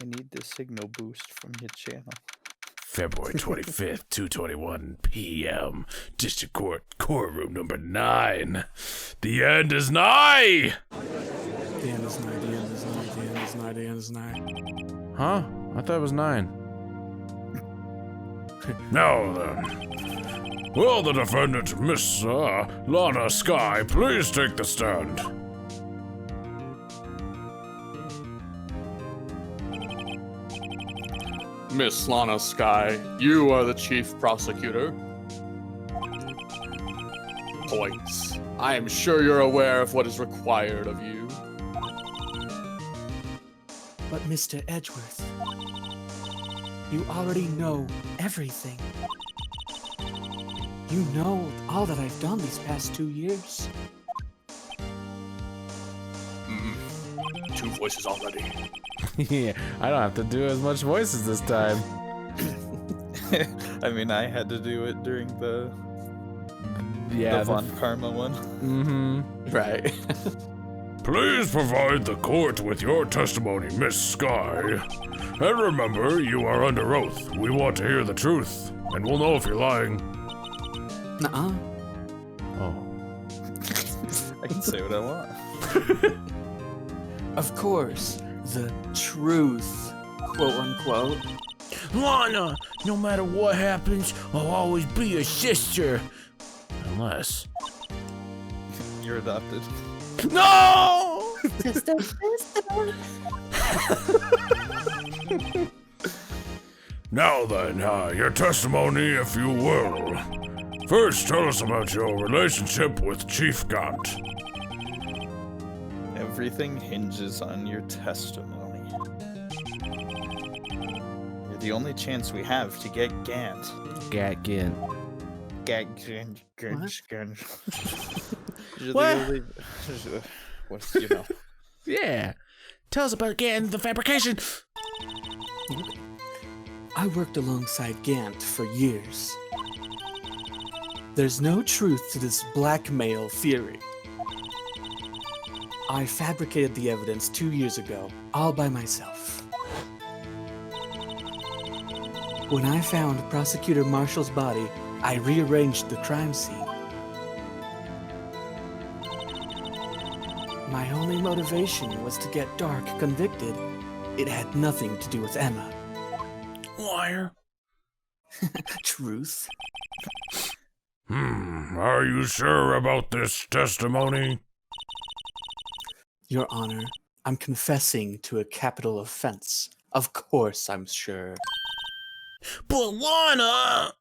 I need the signal boost from your channel. February 25th, 2:21 p.m. District Court, courtroom number 9. The end is nigh! The end is nigh, the end is nigh, the end is nigh, the end is nigh. Huh? I thought it was 9. Now then, will the defendant, Miss Lana Sky, please take the stand? Miss Lana Sky, you are the chief prosecutor. Points. I am sure you're aware of what is required of you. But Mr. Edgeworth, you already know everything. You know all that I've done these past 2 years. 2 voices already. Yeah, I don't have to do as much voices this time. I mean, I had to do it during the Von Karma one. Mm-hmm. Right. Please provide the court with your testimony, Miss Sky. And remember, you are under oath. We want to hear the truth, and we'll know if you're lying. Nuh-uh. Oh. I can say what I want. Of course, the truth, quote unquote. Lana, no matter what happens, I'll always be your sister. Unless... You're adopted. No! Sister. Now then, your testimony, if you will. First, tell us about your relationship with Chief Gant. Everything hinges on your testimony. You're the only chance we have to get Gant. Gatkin. Gant. You're What? the only... What's, you know... Yeah. Tell us about getting the fabrication. I worked alongside Gant for years. There's no truth to this blackmail theory. I fabricated the evidence 2 years ago, all by myself. When I found Prosecutor Marshall's body, I rearranged the crime scene. My only motivation was to get Dark convicted. It had nothing to do with Emma. Liar. Truth. Are you sure about this testimony? Your Honor, I'm confessing to a capital offense. Of course I'm sure. But Lana!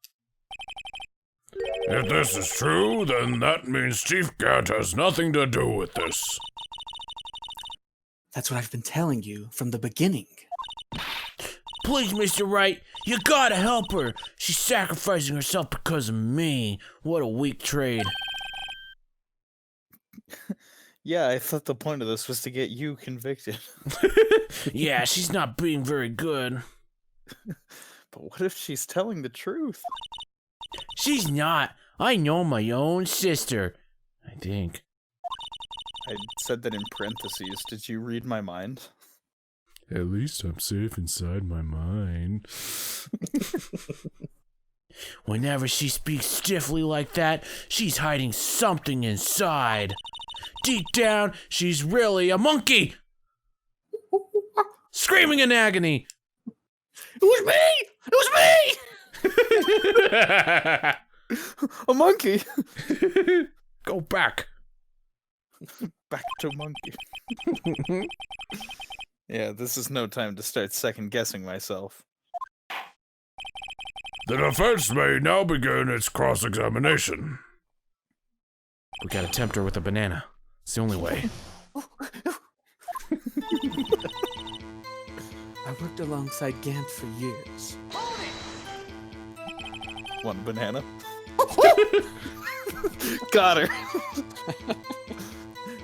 If this is true, then that means Chief Gant has nothing to do with this. That's what I've been telling you from the beginning. Please, Mr. Wright, you gotta help her. She's sacrificing herself because of me. What a weak trade. Yeah, I thought the point of this was to get you convicted. Yeah, she's not being very good. But what if she's telling the truth? She's not. I know my own sister. I think. I said that in parentheses. Did you read my mind? At least I'm safe inside my mind. Whenever she speaks stiffly like that, she's hiding something inside. Deep down, she's really a monkey! Screaming in agony! It was me! It was me! A monkey! Go back. Back to monkey. Yeah, this is no time to start second-guessing myself. The defense may now begin its cross-examination. We gotta tempt her with a banana. It's the only way. I worked alongside Gant for years. One banana. Got her.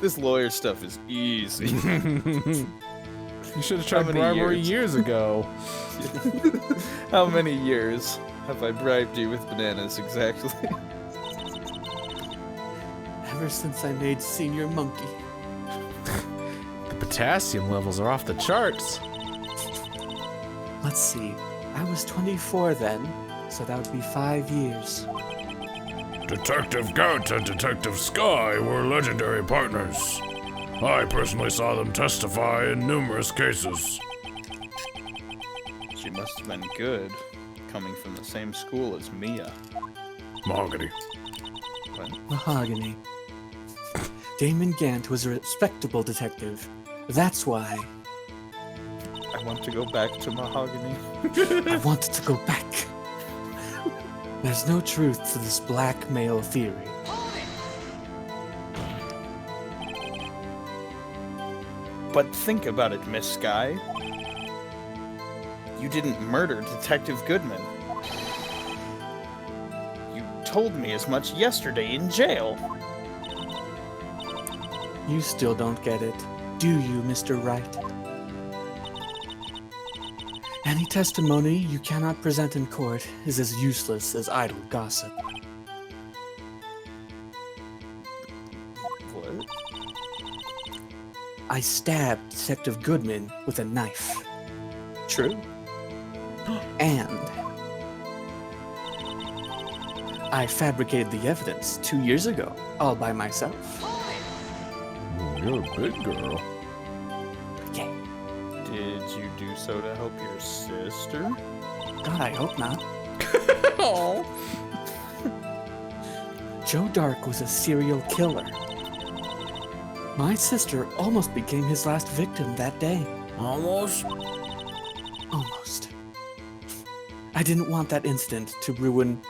This lawyer stuff is easy. You should have tried many bribery years? years ago. How many years have I bribed you with bananas exactly? Ever since I made Senior Monkey. The potassium levels are off the charts. Let's see. I was 24 then, so that would be 5 years. Detective Gout and Detective Sky were legendary partners. I personally saw them testify in numerous cases. She must have been good, coming from the same school as Mia. Mahogany. What? Mahogany. Damon Gant was a respectable detective. That's why I want to go back to Mahogany. I wanted to go back. There's no truth to this blackmail theory. But think about it, Miss Sky. You didn't murder Detective Goodman. You told me as much yesterday in jail. You still don't get it, do you, Mr. Wright? Any testimony you cannot present in court is as useless as idle gossip. What? I stabbed Detective Goodman with a knife. True. And I fabricated the evidence 2 years ago, all by myself. You're a big girl. Okay. Did you do so to help your sister? God, I hope not. Oh. Joe Dark was a serial killer. My sister almost became his last victim that day. Almost? Almost. I didn't want that incident to ruin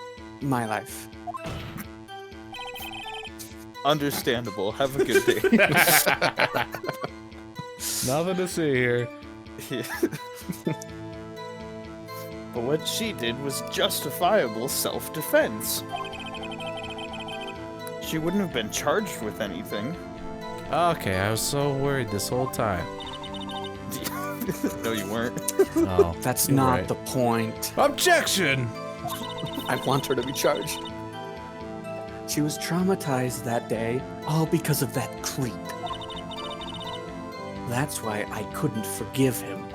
my life. Understandable. Have a good day. Nothing to see here. But what she did was justifiable self-defense. She wouldn't have been charged with anything. Okay, I was so worried this whole time. No, you weren't. Oh, That's you're not right. the point. Objection! I want her to be charged. She was traumatized that day, all because of that creep. That's why I couldn't forgive him.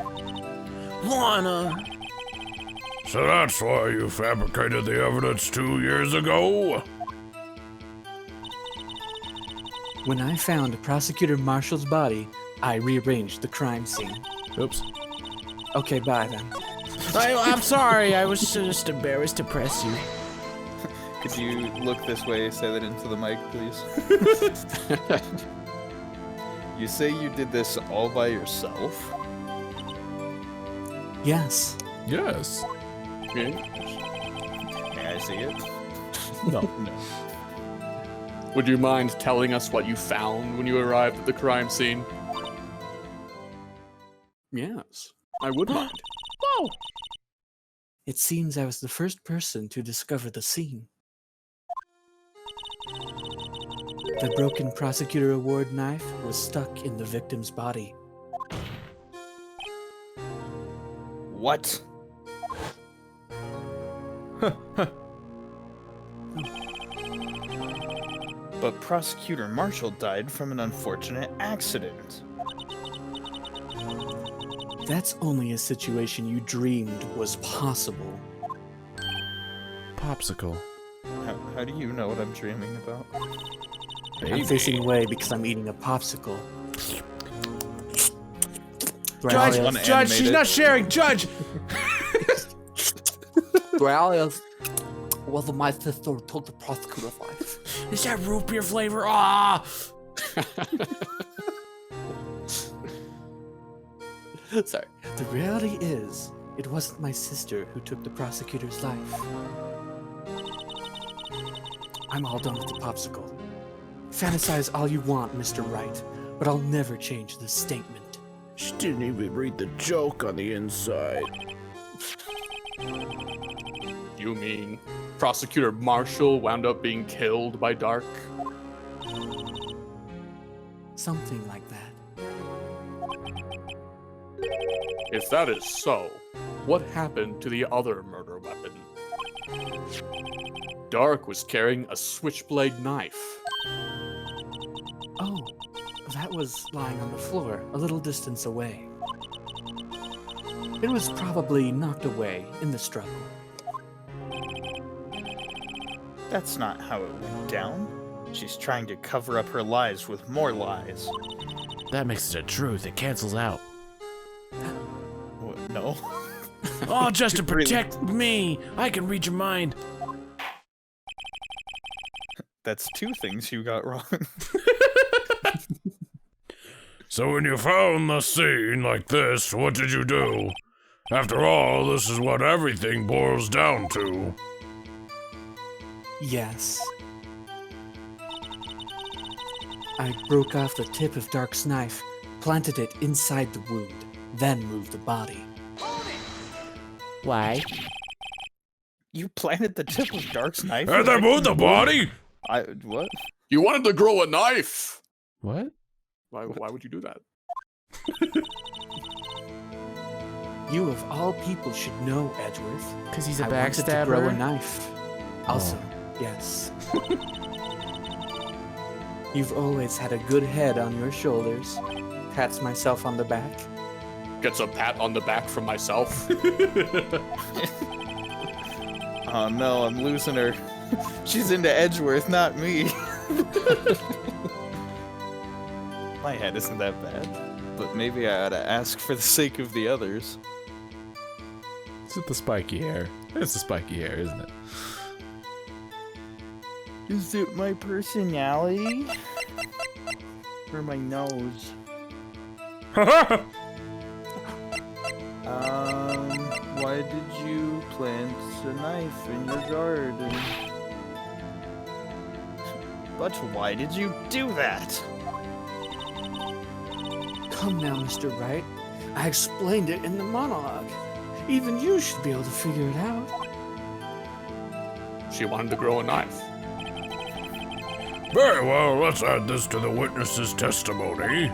Lana! So that's why you fabricated the evidence 2 years ago? When I found Prosecutor Marshall's body, I rearranged the crime scene. Oops. Okay, bye then. I'm sorry, I was just embarrassed to press you. Could you look this way, say that into the mic, please? You say you did this all by yourself? Yes. Yes. May I see it? No. No. Would you mind telling us what you found when you arrived at the crime scene? Yes. I would mind. Whoa! It seems I was the first person to discover the scene. The broken Prosecutor Award knife was stuck in the victim's body. What? But Prosecutor Marshall died from an unfortunate accident. That's only a situation you dreamed was possible. Popsicle. How do you know what I'm dreaming about? I'm facing away because I'm eating a popsicle. Judge, Well, Unanimated. Judge, she's not sharing, Judge! well, my sister told the prosecutor's life. Is that root beer flavor? Ah! Sorry. The reality is, it wasn't my sister who took the prosecutor's life. I'm all done with the popsicle. Fantasize all you want, Mr. Wright, but I'll never change this statement. She didn't even read the joke on the inside. You mean Prosecutor Marshall wound up being killed by Dark? Something like that. If that is so, what happened to the other murder weapon? Dark was carrying a switchblade knife. Oh, that was lying on the floor, a little distance away. It was probably knocked away in the struggle. That's not how it went down. She's trying to cover up her lies with more lies. That makes it a truth. It cancels out. What? No. Oh, just to Really? protect me. I can read your mind. That's two things you got wrong. So when you found the scene like this, what did you do? After all, this is what everything boils down to. Yes. I broke off the tip of Dark's knife, planted it inside the wound, then moved the body. Why? You planted the tip of Dark's knife? And they moved the body? What? You wanted to grow a knife. What? Why would you do that? You of all people should know, Edgeworth. Because he's a I wanted to grow a backstabber? knife. Also, yes. You've always had a good head on your shoulders. Pats myself on the back. Gets a pat on the back from myself. Oh no, I'm losing her. She's into Edgeworth, not me. My head isn't that bad, but maybe I ought to ask for the sake of the others. It's with the spiky hair. It's the spiky hair, isn't it? Is it my personality? Or my nose? Why did you plant a knife in your garden? But why did you do that? Come now, Mr. Wright. I explained it in the monologue. Even you should be able to figure it out. She wanted to grow a knife. Very well, let's add this to the witness's testimony.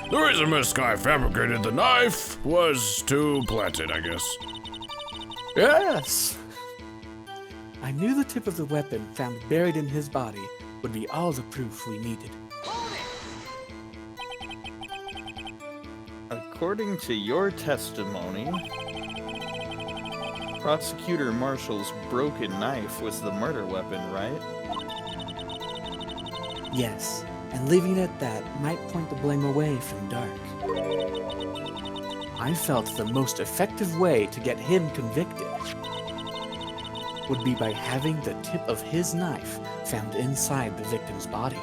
The reason Miss Sky fabricated the knife was to plant it, I guess. Yes! I knew the tip of the weapon found buried in his body would be all the proof we needed. According to your testimony, Prosecutor Marshall's broken knife was the murder weapon, right? Yes, and leaving it at that might point the blame away from Dark. I felt the most effective way to get him convicted would be by having the tip of his knife found inside the victim's body.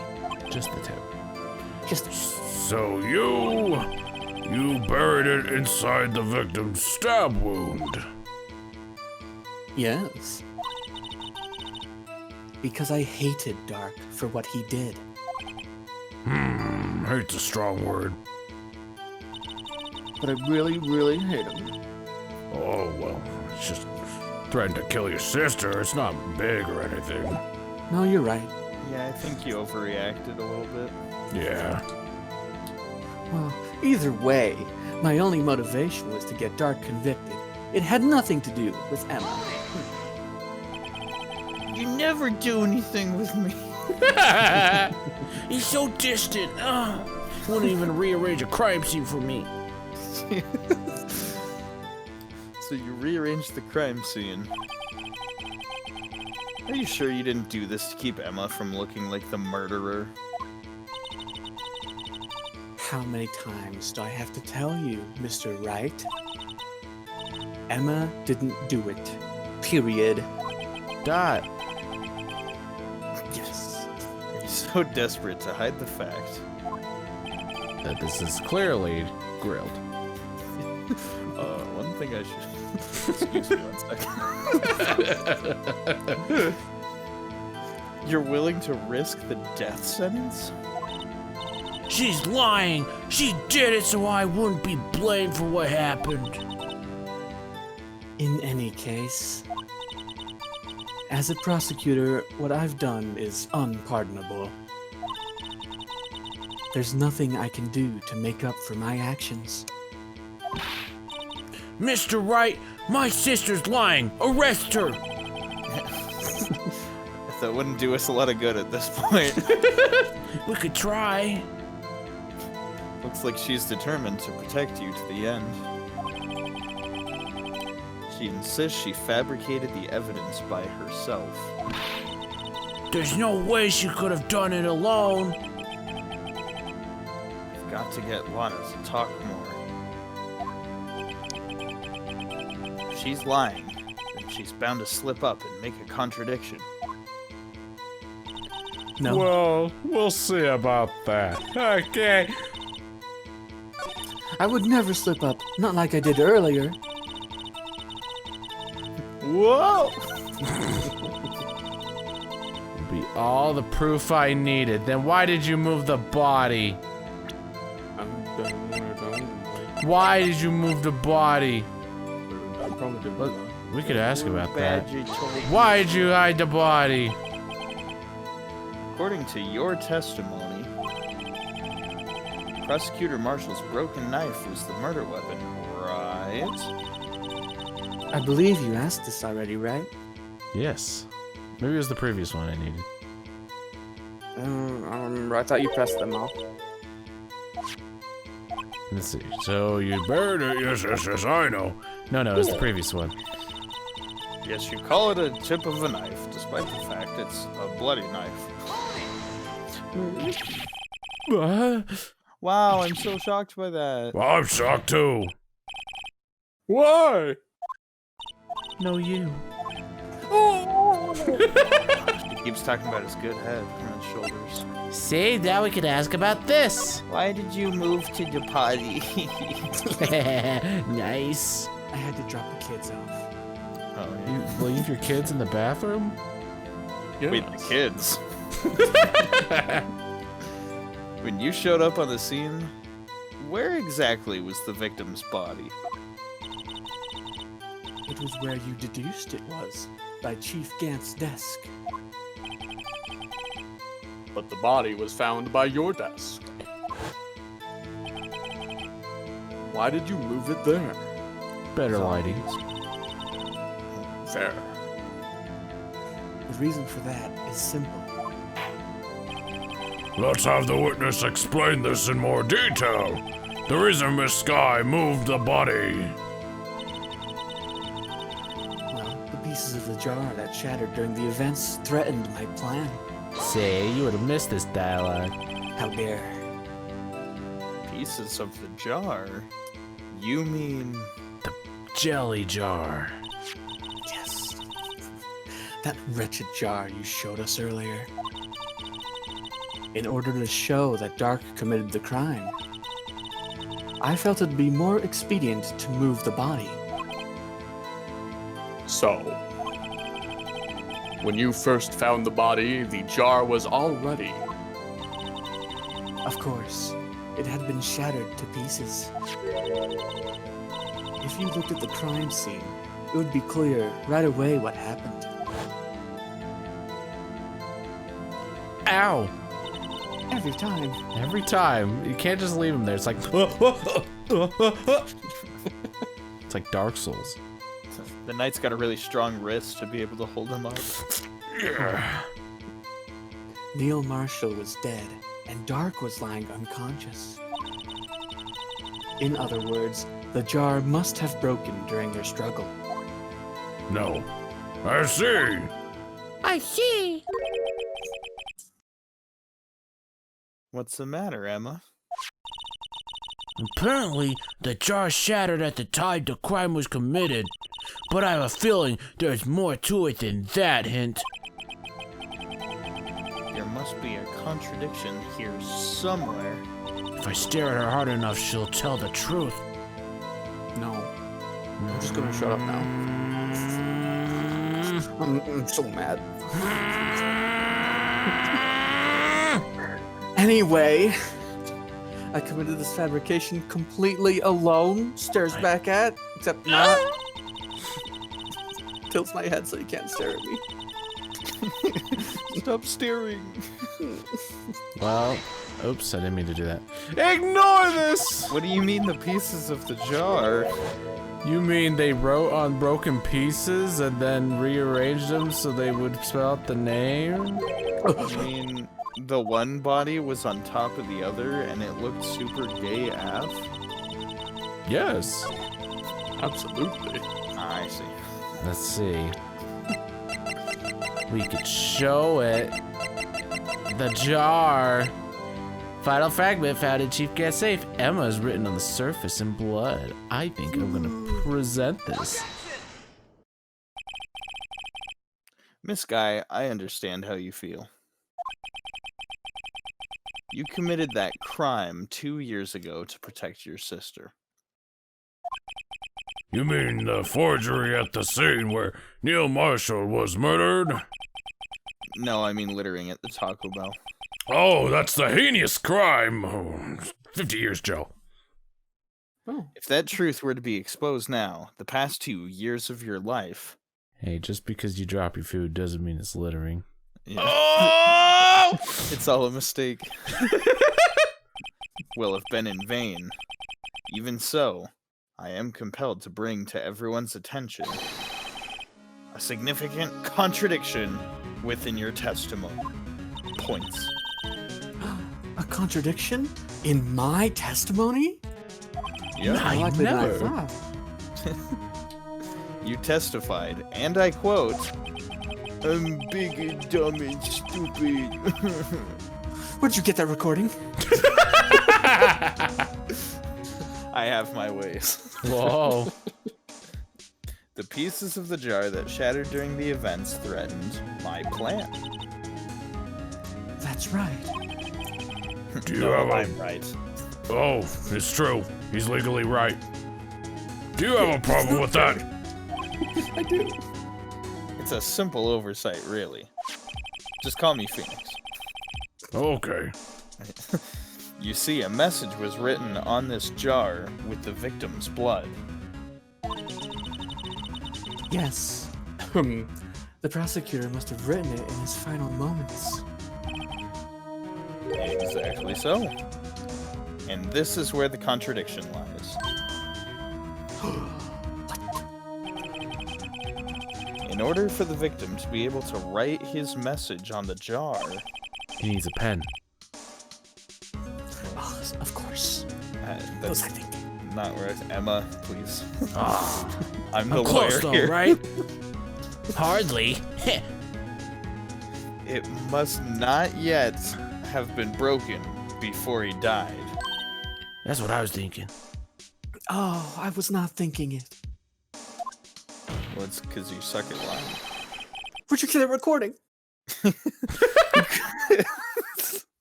Just the tip. Just So you buried it inside the victim's stab wound. yes. Because I hated Dark for what he did. Hate's a strong word. But I really, really hate him. Oh, well, it's just threatened to kill your sister. It's not big or anything. No, you're right. Yeah, I think you overreacted a little bit. Yeah. Well, either way, my only motivation was to get Dark convicted. It had nothing to do with Emma. You never do anything with me. He's so distant. Wouldn't even rearrange a crime scene for me. So you rearranged the crime scene. Are you sure you didn't do this to keep Emma from looking like the murderer? How many times do I have to tell you, Mr. Wright? Emma didn't do it. Period. Dot. Yes. Are you so desperate to hide the fact? That this is clearly grilled. One thing I should... Excuse me 1 second. You're willing to risk the death sentence? She's lying. She did it so I wouldn't be blamed for what happened. In any case, as a prosecutor, what I've done is unpardonable. There's nothing I can do to make up for my actions. Mr. Wright, my sister's lying. Arrest her. That wouldn't do us a lot of good at this point. We could try. Looks like she's determined to protect you to the end. She insists she fabricated the evidence by herself. There's no way she could have done it alone. I've got to get Lana to talk more. If she's lying, then she's bound to slip up and make a contradiction. No. Well, we'll see about that. Okay. I would never slip up, not like I did earlier. Whoa! Be all the proof I needed. Then why did you move the body? Why did you move the body? We could ask about that. Badger told me. Why did you hide the body? According to your testimony, Prosecutor Marshall's broken knife was the murder weapon, right? I believe you asked this already, right? Yes. Maybe it was the previous one I needed. I don't remember. I thought you pressed them all. Let's see. So you buried it. Yes, I know. No, it was the previous one. Yes, you call it a tip of a knife, despite the fact it's a bloody knife. Wow, I'm so shocked by that. Well, I'm shocked too. Why? No, you. He keeps talking about his good head and his shoulders. See, now we could ask about this. Why did you move to the potty? Nice. I had to drop the kids off. Oh, You leave your kids in the bathroom? Yes. Wait, the kids. When you showed up on the scene, where exactly was the victim's body? It was where you deduced it was, by Chief Gant's desk. But the body was found by your desk. Why did you move it there? Better lighting. Fair. The reason for that is simple. Let's have the witness explain this in more detail. The reason Miss Sky moved the body. Well, the pieces of the jar that shattered during the events threatened my plan. Say, you would have missed this dialogue. How dare. Pieces of the jar? You mean... Jelly jar. Yes. That wretched jar you showed us earlier. In order to show that Dark committed the crime, I felt it'd be more expedient to move the body. So, when you first found the body, the jar was already. Of course, it had been shattered to pieces. If you looked at the crime scene, it would be clear right away what happened. Ow! Every time. Every time. You can't just leave him there. It's like... It's like Dark Souls. The knight's got a really strong wrist to be able to hold him up. Neil Marshall was dead, and Dark was lying unconscious. In other words, the jar must have broken during their struggle. No. I see. I see. What's the matter, Emma? Apparently, the jar shattered at the time the crime was committed. But I have a feeling there's more to it than that, Hint. There must be a contradiction here somewhere. If I stare at her hard enough, she'll tell the truth. No. I'm just gonna shut up now. I'm so mad. Anyway, I committed this fabrication completely alone. Stares back at, except not. Tilts my head so you can't stare at me. Stop staring. Well, oops, I didn't mean to do that. Ignore this! What do you mean the pieces of the jar? You mean they wrote on broken pieces and then rearranged them so they would spell out the name? You mean the one body was on top of the other and it looked super gay AF? Yes. Absolutely. Ah, I see. Let's see. We could show it. The jar. Final fragment found in Chief Gas safe. Emma is written on the surface in blood. I think I'm gonna present this. Miss Guy, I understand how you feel. You committed that crime 2 years ago to protect your sister. You mean the forgery at the scene where Neil Marshall was murdered? No, I mean littering at the Taco Bell. Oh, that's the heinous crime. Oh, 50 years jail. If that truth were to be exposed now, the past 2 years of your life... Hey, just because you drop your food doesn't mean it's littering. Yeah. Oh! It's all a mistake. Will have been in vain. Even so, I am compelled to bring to everyone's attention a significant contradiction within your testimony. Points. A contradiction in my testimony? Yeah. I More likely than I never. thought. You testified, and I quote, "I'm big and dumb and stupid." Where'd you get that recording? I have my ways. Whoa. The pieces of the jar that shattered during the events threatened my plan. That's right. Do you No, have a... I'm right. Oh, it's true. He's legally right. Do you have a problem with that? I do. It's a simple oversight, really. Just call me Phoenix. Okay. You see, a message was written on this jar with the victim's blood. Yes. The prosecutor must have written it in his final moments. Exactly so. And this is where the contradiction lies. In order for the victim to be able to write his message on the jar, He needs a pen. Oh, of course. that's I think. not right. Emma, please. Ah, I'm the I'm lawyer close though, here. right? Hardly. It must not yet have been broken before he died. That's what I was thinking. Oh, I was not thinking it. Well, it's because you suck at lying. Where'd you get that recording?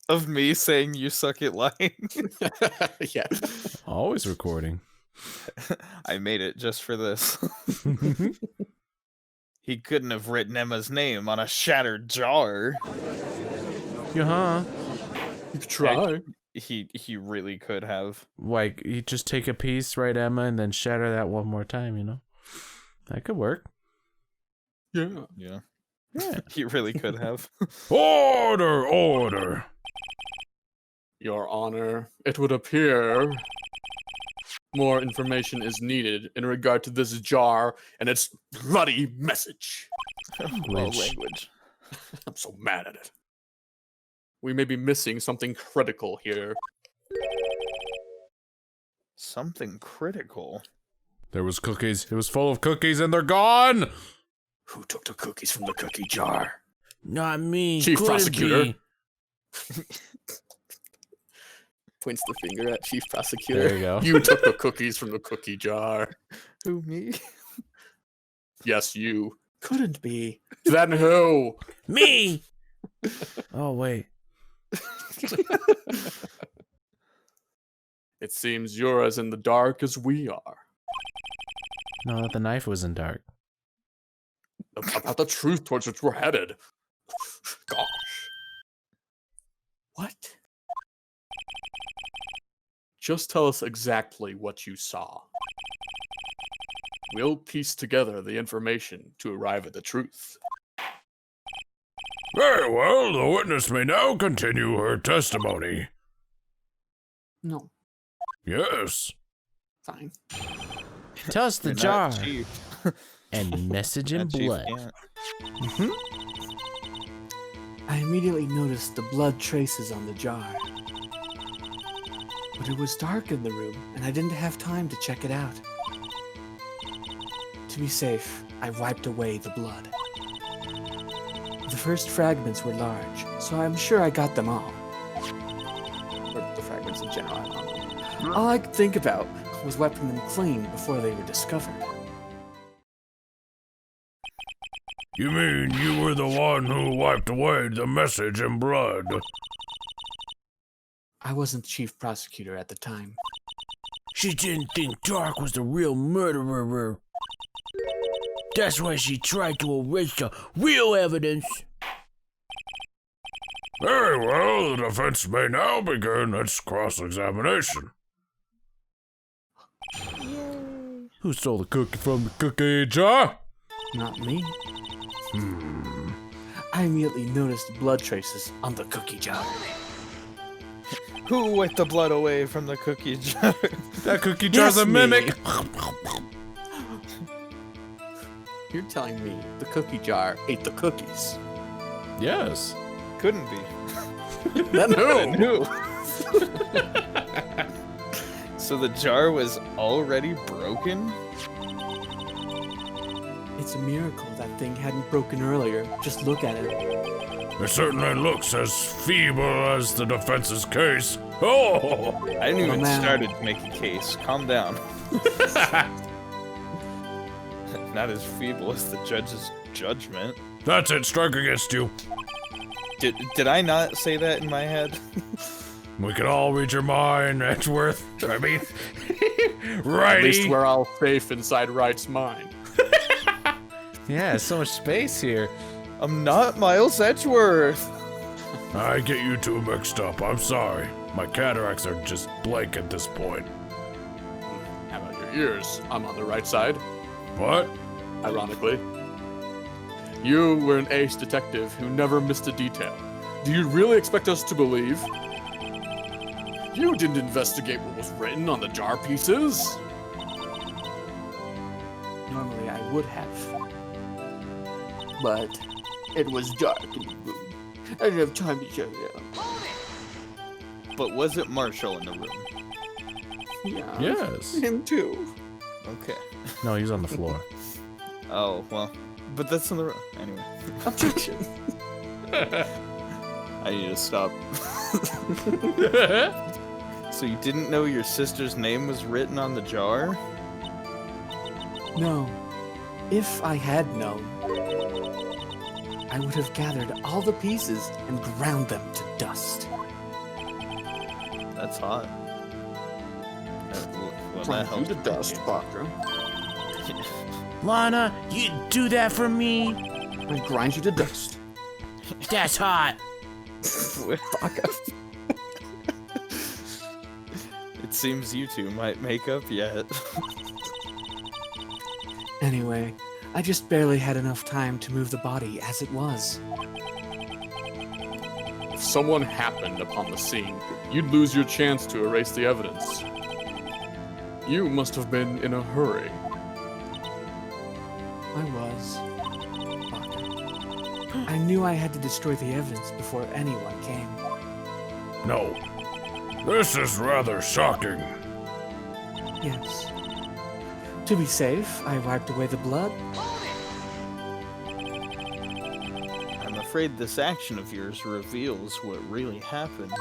Of me saying you suck at lying. Yeah. Always recording. I made it just for this. He couldn't have written Emma's name on a shattered jar. Yeah. You could try. He really could have. Like, you just take a piece, write Emma, and then shatter that one more time, you know? That could work. Yeah. Yeah. Yeah. He really could have. Order, order. Your Honor, it would appear more information is needed in regard to this jar and its bloody message. Well, language. I'm so mad at it. We may be missing something critical here. Something critical. There was cookies. It was full of cookies and they're gone. Who took the cookies from the cookie jar? Not me. Chief Could it Prosecutor. be? Points the finger at Chief Prosecutor. There you go. You took the cookies from the cookie jar. Who, me? Yes, you. Couldn't be. Then who? Me! Oh, wait. It seems you're as in the dark as we are. No, the knife wasn't dark. About the truth towards which we're headed. Gosh. What? Just tell us exactly what you saw. We'll piece together the information to arrive at the truth. Very well, the witness may now continue her testimony. No. Yes. Fine. Tell us the You're jar not Chief. and message in Not Chief blood. Gant. I immediately noticed the blood traces on the jar. But it was dark in the room, and I didn't have time to check it out. To be safe, I wiped away the blood. The first fragments were large, so I'm sure I got them all. Or the fragments in general, I don't know. All I could think about was wiping them clean before they were discovered. You mean you were the one who wiped away the message in blood? I wasn't chief prosecutor at the time. She didn't think Dark was the real murderer. That's why she tried to erase the real evidence. Very well, the defense may now begin its cross-examination. Who stole the cookie from the cookie jar? Not me. I immediately noticed blood traces on the cookie jar. Who wiped the blood away from the cookie jar? That cookie jar's Yes, a mimic. You're telling me the cookie jar ate the cookies? Yes. Couldn't be. Then who? Who? So the jar was already broken? It's a miracle that thing hadn't broken earlier. Just look at it. It certainly looks as feeble as the defense's case. Oh! I didn't even man. start to make a case. Calm down. Not as feeble as the judge's judgment. That's it, strike against you. Did I not say that in my head? We can all read your mind, Edgeworth. I mean, Righty. At least we're all safe inside Wright's mind. Yeah, so much space here. I'm not Miles Edgeworth. I get you two mixed up. I'm sorry. My cataracts are just blank at this point. How about your ears? I'm on the right side, What? ironically. You were an ace detective who never missed a detail. Do you really expect us to believe? You didn't investigate what was written on the jar pieces. Normally I would have. But it was dark in the room. I didn't have time to show you. But was it Marshall in the room? Yeah. Yes. Him too. Okay. No, he's on the floor. Oh, well. But that's in the room. Anyway. Objection. I need to stop. So you didn't know your sister's name was written on the jar? No. If I had known, I would have gathered all the pieces and ground them to dust. That's hot. Well, that Grind you helps to me. dust, Parker. Lana, you do that for me? I grind you to dust. That's hot. It seems you two might make up yet. Anyway, I just barely had enough time to move the body as it was. If someone happened upon the scene, you'd lose your chance to erase the evidence. You must have been in a hurry. I was. I knew I had to destroy the evidence before anyone came. No. This is rather shocking. Yes. To be safe, I wiped away the blood. I'm afraid this action of yours reveals what really happened.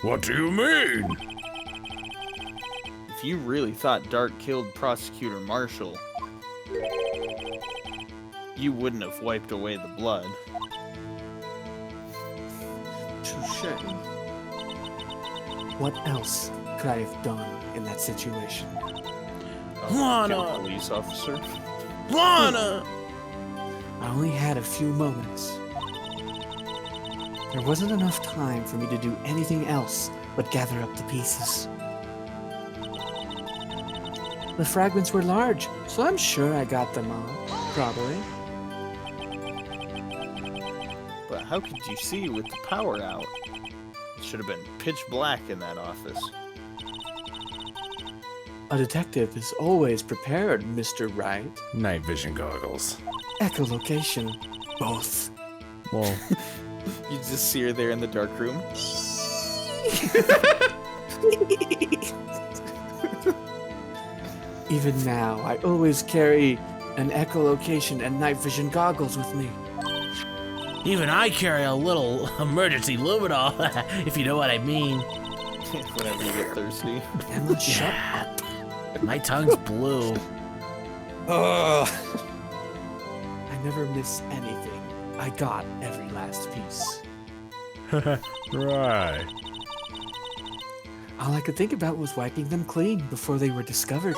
What do you mean? If you really thought Dark killed Prosecutor Marshall, you wouldn't have wiped away the blood. Touché. What else could I have done in that situation? Kill Lana! a police officer? Lana! I only had a few moments. There wasn't enough time for me to do anything else but gather up the pieces. The fragments were large, so I'm sure I got them all. Probably. But how could you see with the power out? It should have been pitch black in that office. A detective is always prepared, Mr. Wright. Night vision goggles. Echolocation. Both. Well, You just see her there in the dark room. Even now, I always carry an echolocation and night vision goggles with me. Even I carry a little emergency luminol, if you know what I mean. Whenever you get thirsty. Emma, shut up. My tongue's blue. Ugh. I never miss anything. I got every last piece. Right. All I could think about was wiping them clean before they were discovered.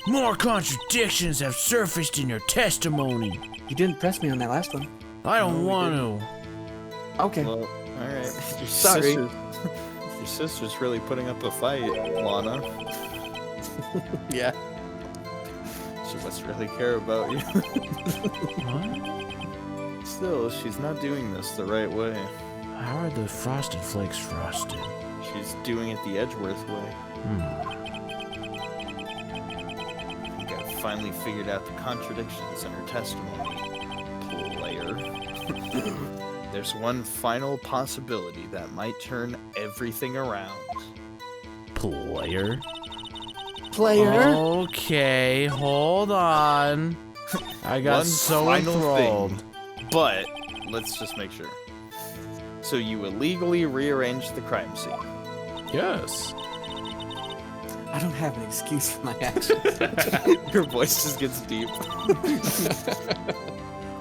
More contradictions have surfaced in your testimony. You didn't press me on that last one. I don't want to. Okay. Well, alright. Sorry. Your sister's really putting up a fight, Lana. Yeah. She must really care about you. What? Still, she's not doing this the right way. How are the frosted flakes frosted? She's doing it the Edgeworth way. I think I've finally figured out the contradictions in her testimony, player. There's one final possibility that might turn everything around. Player? Player? Okay, hold on. I got One so final enthralled. thing, but let's just make sure. So you illegally rearranged the crime scene. Yes. I don't have an excuse for my actions. Your voice just gets deep.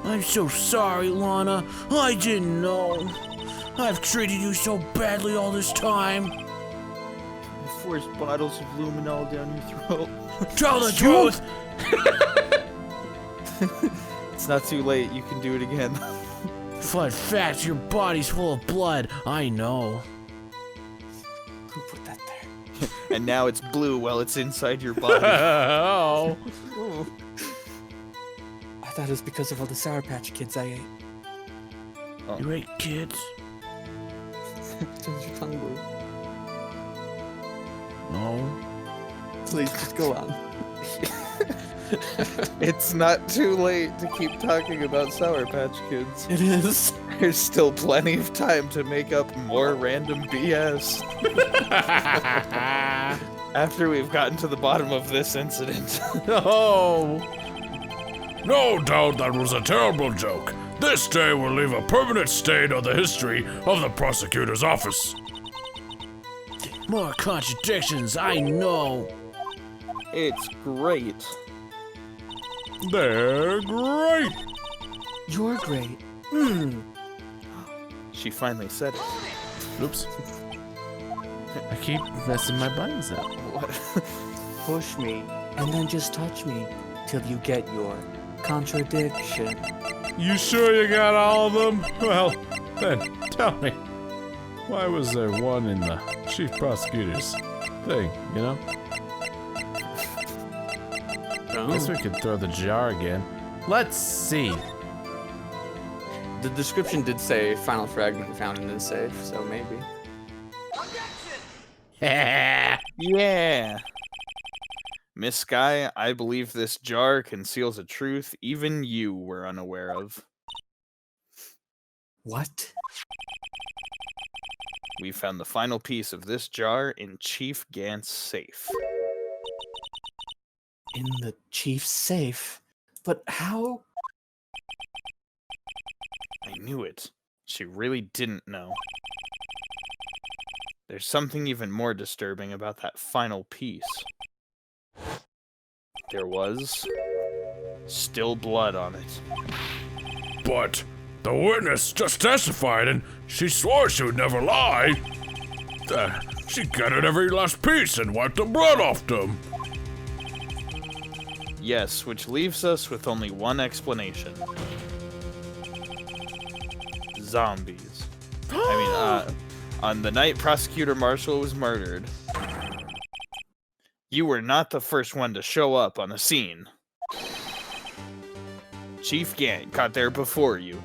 I'm so sorry, Lana. I didn't know. I've treated you so badly all this time. I forced bottles of luminol down your throat. Tell the truth! It's not too late. You can do it again. Fun fact, your body's full of blood. I know. Who put that there? And now it's blue while it's inside your body. Oh. I thought it was because of all the Sour Patch Kids I ate. You ate kids? Turns your tongue blue. No. Please, just go on. It's not too late to keep talking about Sour Patch Kids. It is. There's still plenty of time to make up more random BS. After we've gotten to the bottom of this incident. No. No doubt that was a terrible joke. This day will leave a permanent stain on the history of the prosecutor's office. More contradictions, I know. It's great. They're great. You're great. She finally said it. Oops. I keep messing my buttons up. What? Push me, and then just touch me till you get your contradiction. You sure you got all of them? Well, then tell me. Why was there one in the chief prosecutor's thing, you know? I guess we could throw the jar again. Let's see. The description did say final fragment found in the safe, so maybe. Yeah. Miss Sky, I believe this jar conceals a truth even you were unaware of. What? We found the final piece of this jar in Chief Gant's safe. In the chief's safe? But how? I knew it. She really didn't know. There's something even more disturbing about that final piece. There was still blood on it. But the witness just testified and she swore she would never lie. She gathered every last piece and wiped the blood off them. Yes, which leaves us with only one explanation. Zombies. On the night Prosecutor Marshall was murdered, you were not the first one to show up on the scene. Chief Gant got there before you.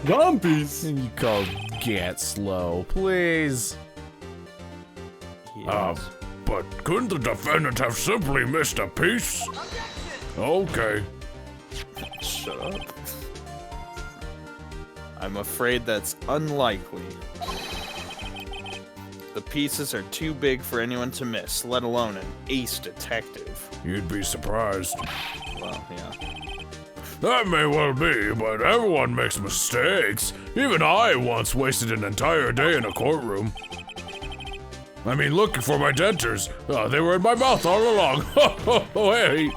Zombies! You call Gant slow, please. Yes. But couldn't the defendant have simply missed a piece? Okay. Shut up. I'm afraid that's unlikely. The pieces are too big for anyone to miss, let alone an ace detective. You'd be surprised. Well, yeah. That may well be, but everyone makes mistakes. Even I once wasted an entire day in a courtroom. I mean, looking for my dentures. They were in my mouth all along. Oh, hey.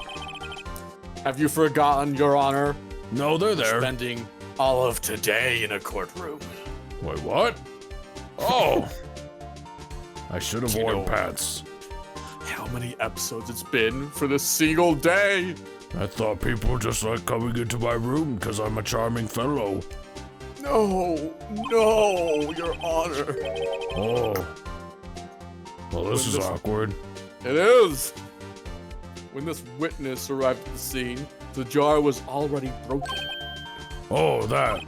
Have you forgotten, Your Honor? No, they're there. Spending all of today in a courtroom. Wait, what? Oh. I should have You worn know- pants. How many episodes it's been for this single day? I thought people just like coming into my room because I'm a charming fellow. No, Your Honor. Oh. Well, this is awkward. It is. When this witness arrived at the scene, the jar was already broken. Oh, that.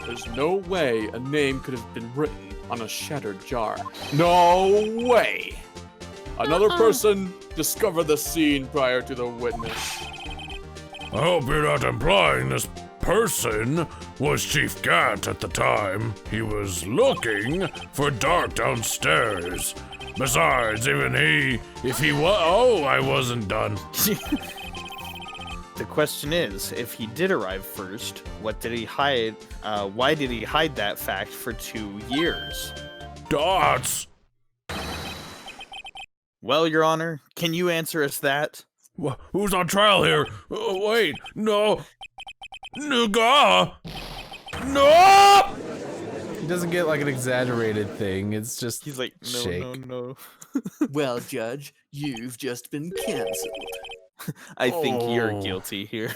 There's no way a name could have been written on a shattered jar. No way! Another person discovered the scene prior to the witness. I hope you're not implying this person was Chief Gant at the time. He was looking for Dark downstairs. Besides, even if he was, oh, I wasn't done. The question is, if he did arrive first, what did he hide? Why did he hide that fact for 2 years? Dots. Well, Your Honor, can you answer us that? Who's on trial here? Wait, no. Nuga! No! He doesn't get like an exaggerated thing. It's just He's like, no, shake. no. Well, Judge, you've just been canceled. I think you're Oh. guilty here.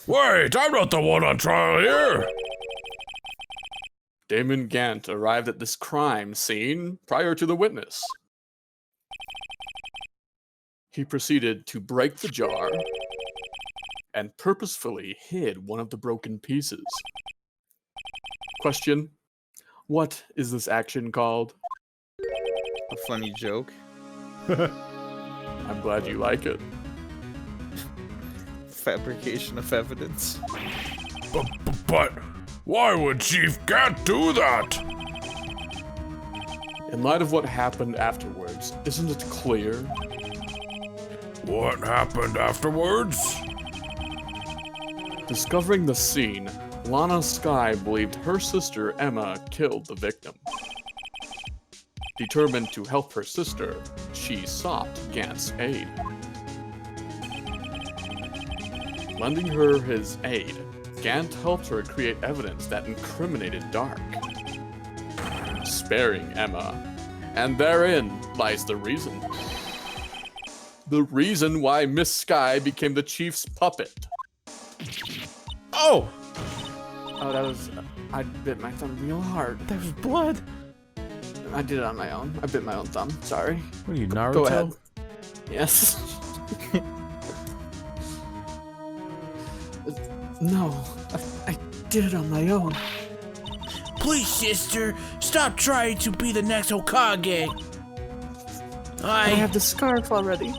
Wait, I'm not the one on trial here. Damon Gant arrived at this crime scene prior to the witness. He proceeded to break the jar and purposefully hid one of the broken pieces. Question: what is this action called? A funny joke. I'm glad you like it. Fabrication of evidence. But why would Chief Gant do that? In light of what happened afterwards, isn't it clear? What happened afterwards? Discovering the scene, Lana Skye believed her sister Emma killed the victim. Determined to help her sister, she sought Gant's aid. Lending her his aid, Gant helped her create evidence that incriminated Dark, sparing Emma. And therein lies the reason. The reason why Miss Skye became the chief's puppet. Oh, Oh, that was. I bit my thumb real hard. there was blood. I did it on my own. I bit my own thumb. Sorry. What are you, Naruto? Go ahead. Yes. No, I did it on my own. Please, sister, stop trying to be the next Hokage. I have the scarf already.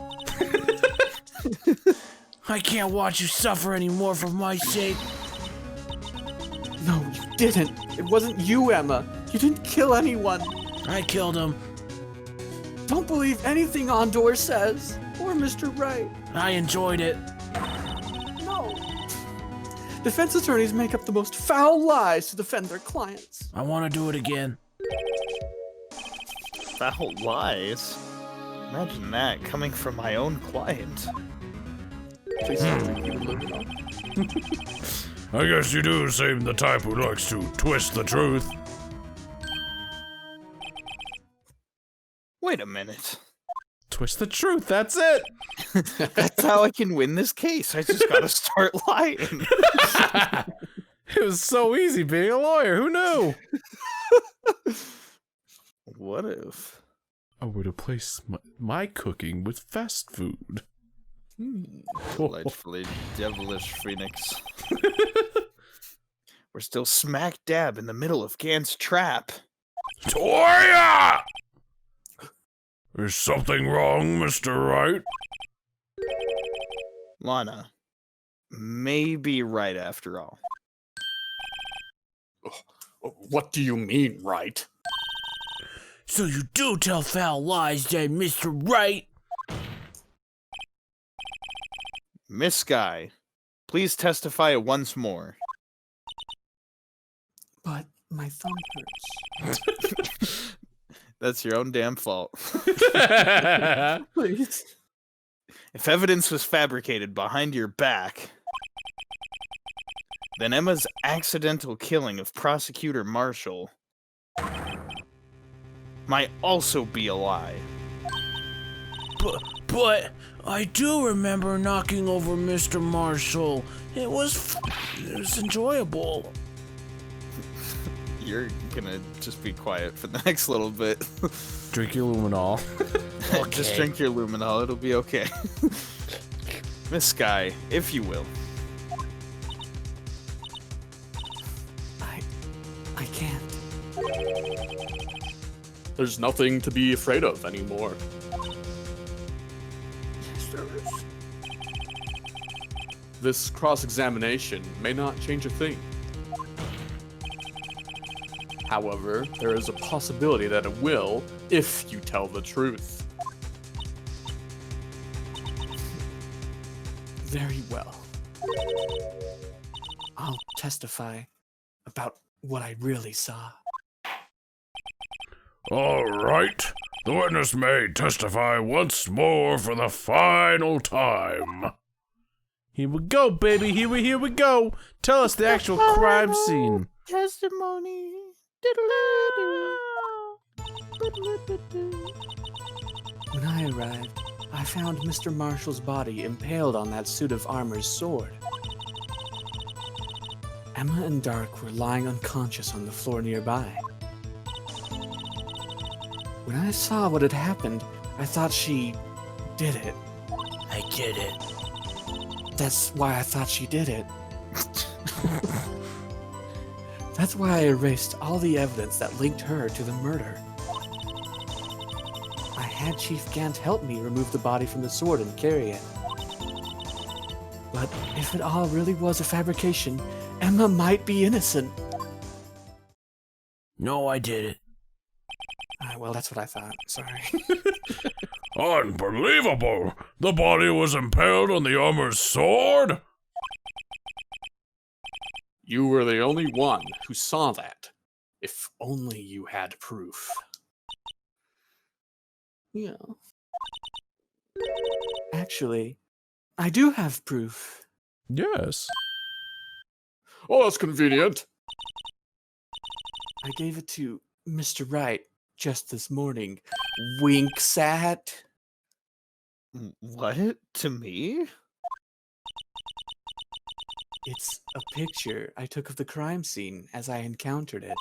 I can't watch you suffer anymore for my sake. No, you didn't. It wasn't you, Emma. You didn't kill anyone. I killed him. Don't believe anything Ondor says. Or Mr. Wright. I enjoyed it. No. Defense attorneys make up the most foul lies to defend their clients. I want to do it again. Foul lies? Imagine that coming from my own client. Please don't drink even Lumino. I guess you do seem the type who likes to twist the truth. Wait a minute. Twist the truth, that's it. That's how I can win this case. I just gotta start lying. It was so easy being a lawyer. Who knew? What if? I would replace my cooking with fast food. Delightfully devilish Phoenix. We're still smack dab in the middle of Gant's trap. Toya! Is something wrong, Mr. Wright? Lana may be right after all. What do you mean, right? So you do tell foul lies then, Mr. Wright? Miss Sky, please testify once more. But my thumb hurts. That's your own damn fault. Please. If evidence was fabricated behind your back, then Emma's accidental killing of Prosecutor Marshall might also be a lie. But I do remember knocking over Mr. Marshall. It was enjoyable. You're gonna just be quiet for the next little bit. Drink your luminol. Just drink your luminol, it'll be okay. Miss Sky, if you will. I can't. There's nothing to be afraid of anymore. This cross-examination may not change a thing. However, there is a possibility that it will if you tell the truth. Very well. I'll testify about what I really saw. All right. The witness may testify once more for the final time. Here we go, baby. Here we go. Tell us the actual crime scene. Testimony. When I arrived, I found Mr. Marshall's body impaled on that suit of armor's sword. Emma and Dark were lying unconscious on the floor nearby. When I saw what had happened, I thought she did it. I did it. That's why I thought she did it. That's why I erased all the evidence that linked her to the murder. I had Chief Gant help me remove the body from the sword and carry it. But if it all really was a fabrication, Emma might be innocent. No, I did it. Well, that's what I thought. Sorry. Unbelievable! The body was impaled on the armor's sword? You were the only one who saw that. If only you had proof. Yeah. Actually, I do have proof. Yes. Oh, that's convenient. I gave it to Mr. Wright just this morning. Winksat. What? To me? It's a picture I took of the crime scene as I encountered it.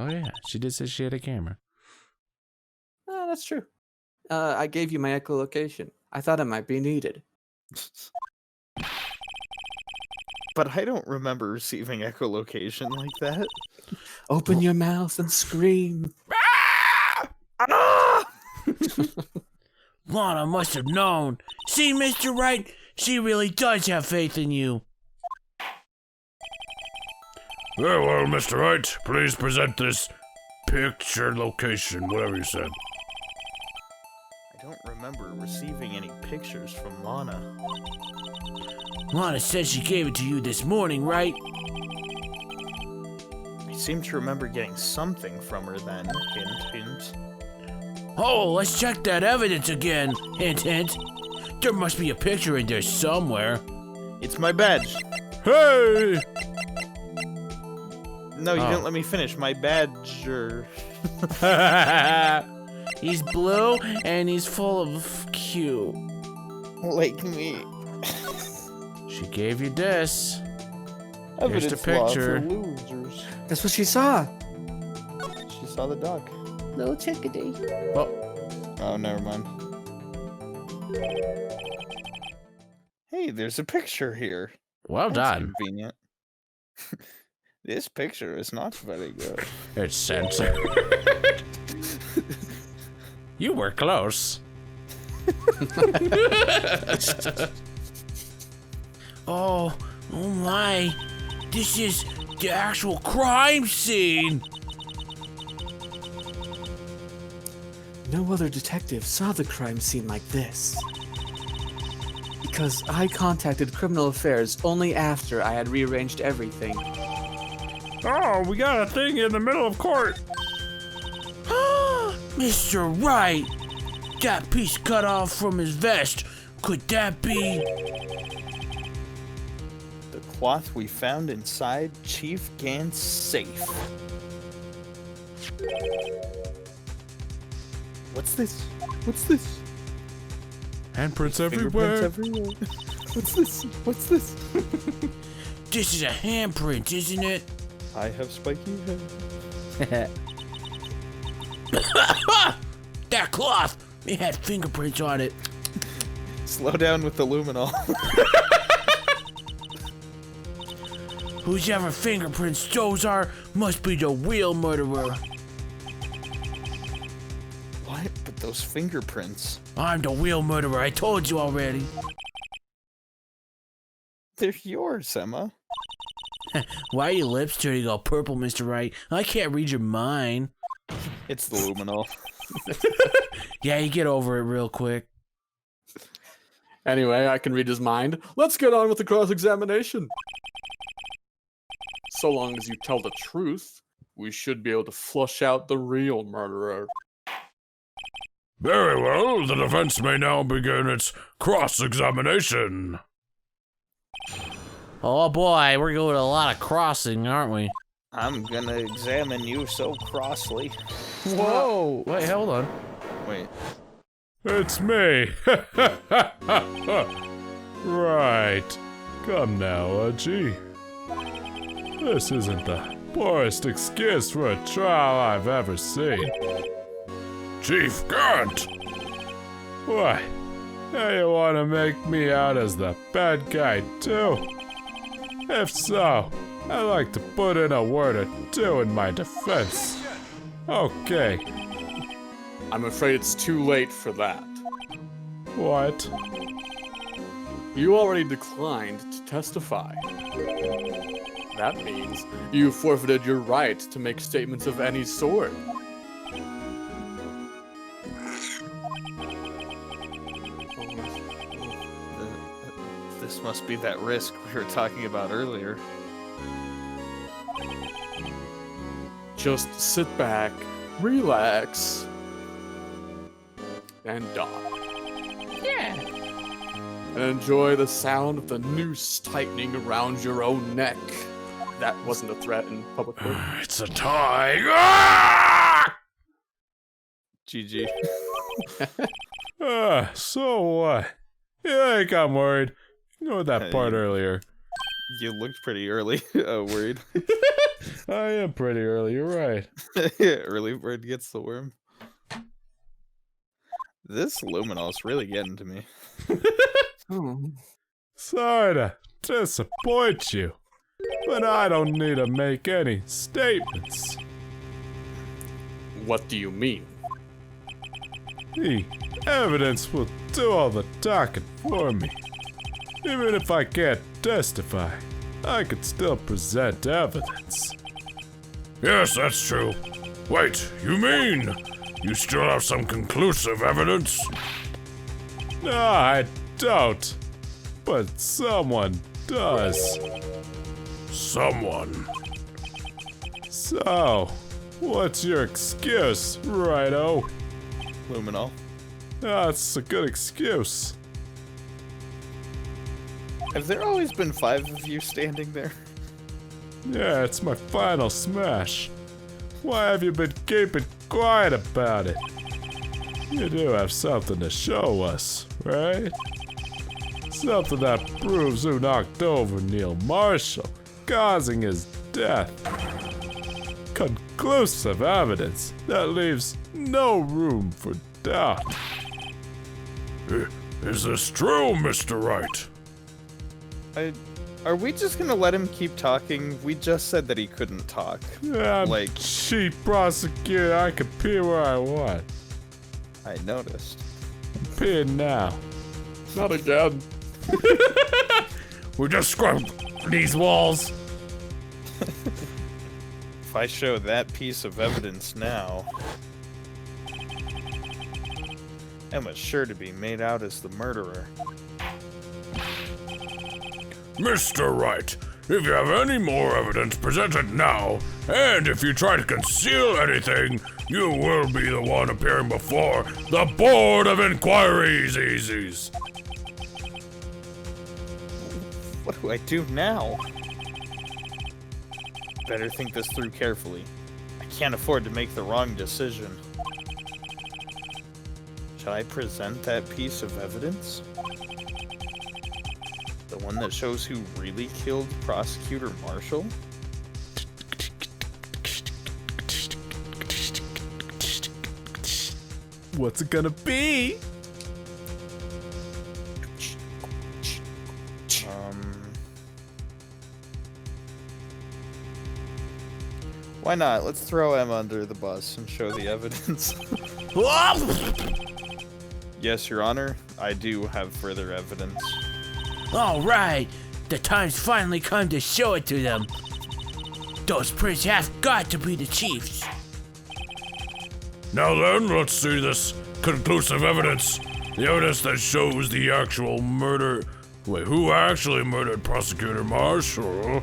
Oh yeah, she did say she had a camera. That's true. I gave you my echolocation. I thought it might be needed. But I don't remember receiving echolocation like that. Open your mouth and scream. Lana must have known. See, Mr. Wright, she really does have faith in you. Very well, Mr. Wright, please present this picture location, whatever you said. I don't remember receiving any pictures from Lana. Lana said she gave it to you this morning, right? I seem to remember getting something from her then. Hint, hint. Oh, let's check that evidence again. Hint, hint. There must be a picture in there somewhere. It's my badge. Hey! No, you didn't let me finish. My badger. He's blue and he's full of Q. Like me. She gave you this. Evidence the picture. law for losers. That's what she saw. She saw the duck. Little chickadee. Oh, never mind. Hey, there's a picture here. Well That's done. convenient. This picture is not very good. It's censored. You were close. Oh my. This is the actual crime scene. No other detective saw the crime scene like this. Because I contacted Criminal Affairs only after I had rearranged everything. Oh, we got a thing in the middle of court. Mr. Wright! That piece cut off from his vest. Could that be? The cloth we found inside Chief Gant's safe. What's this? What's this? Handprints Fingerprints everywhere. everywhere. What's this? What's this? This is a handprint, isn't it? I have spiky hair. That cloth! It had fingerprints on it. Slow down with the luminol. Whose ever fingerprints those are must be the real murderer. What? But those fingerprints. I'm the real murderer, I told you already. They're yours, Emma. Why are your lips turning all purple, Mr. Wright? I can't read your mind. It's the luminol. Yeah, you get over it real quick. Anyway, I can read his mind. Let's get on with the cross-examination. So long as you tell the truth, we should be able to flush out the real murderer. Very well, the defense may now begin its cross-examination. Oh boy, we're going a lot of crossing, aren't we? I'm gonna examine you so crossly. Whoa! Wait, hold on. Wait. It's me. Right. Come now, Udgy. This isn't the poorest excuse for a trial I've ever seen. Chief Gant! What? Now you want to make me out as the bad guy too? If so, I'd like to put in a word or two in my defense. Okay. I'm afraid it's too late for that. What? You already declined to testify. That means you forfeited your right to make statements of any sort. This must be that risk we were talking about earlier. Just sit back, relax, and dock. Yeah. And enjoy the sound of the noose tightening around your own neck. That wasn't a threat in public court. It's a tie. Ah! GG. So what? Yeah, I got worried. Ignore that Hey. part earlier. You looked pretty early. Worried. I am pretty early, you're right. Early bird gets the worm. This luminol's really getting to me. Oh. Sorry to disappoint you, but I don't need to make any statements. What do you mean? The evidence will do all the talking for me. Even if I can't testify, I could still present evidence. Yes, that's true. Wait, you mean you still have some conclusive evidence? No, I don't. But someone does. Someone? So, what's your excuse, Righto? Luminol. That's a good excuse. Have there always been 5 of you standing there? Yeah, it's my final smash. Why have you been keeping quiet about it? You do have something to show us, right? Something that proves who knocked over Neil Marshall, causing his death. Conclusive evidence that leaves no room for doubt. Is this true, Mr. Wright? Are we just gonna let him keep talking? We just said that he couldn't talk. I'm Like- chief prosecutor, I can pee where I want. I noticed. I'm peeing now. Not again. We just scrubbed these walls. If I show that piece of evidence now... Emma's sure to be made out as the murderer. Mr. Wright, if you have any more evidence, present it now. And if you try to conceal anything, you will be the one appearing before the Board of Inquiries. What do I do now? Better think this through carefully. I can't afford to make the wrong decision. Shall I present that piece of evidence? The one that shows who really killed Prosecutor Marshall? What's it gonna be? Why not? Let's throw Emma under the bus and show the evidence. Yes, Your Honor, I do have further evidence. All right, the time's finally come to show it to them. Those prints have got to be the Chiefs. Now then, let's see this conclusive evidence. The evidence that shows the actual murder. Wait, who actually murdered Prosecutor Marshall?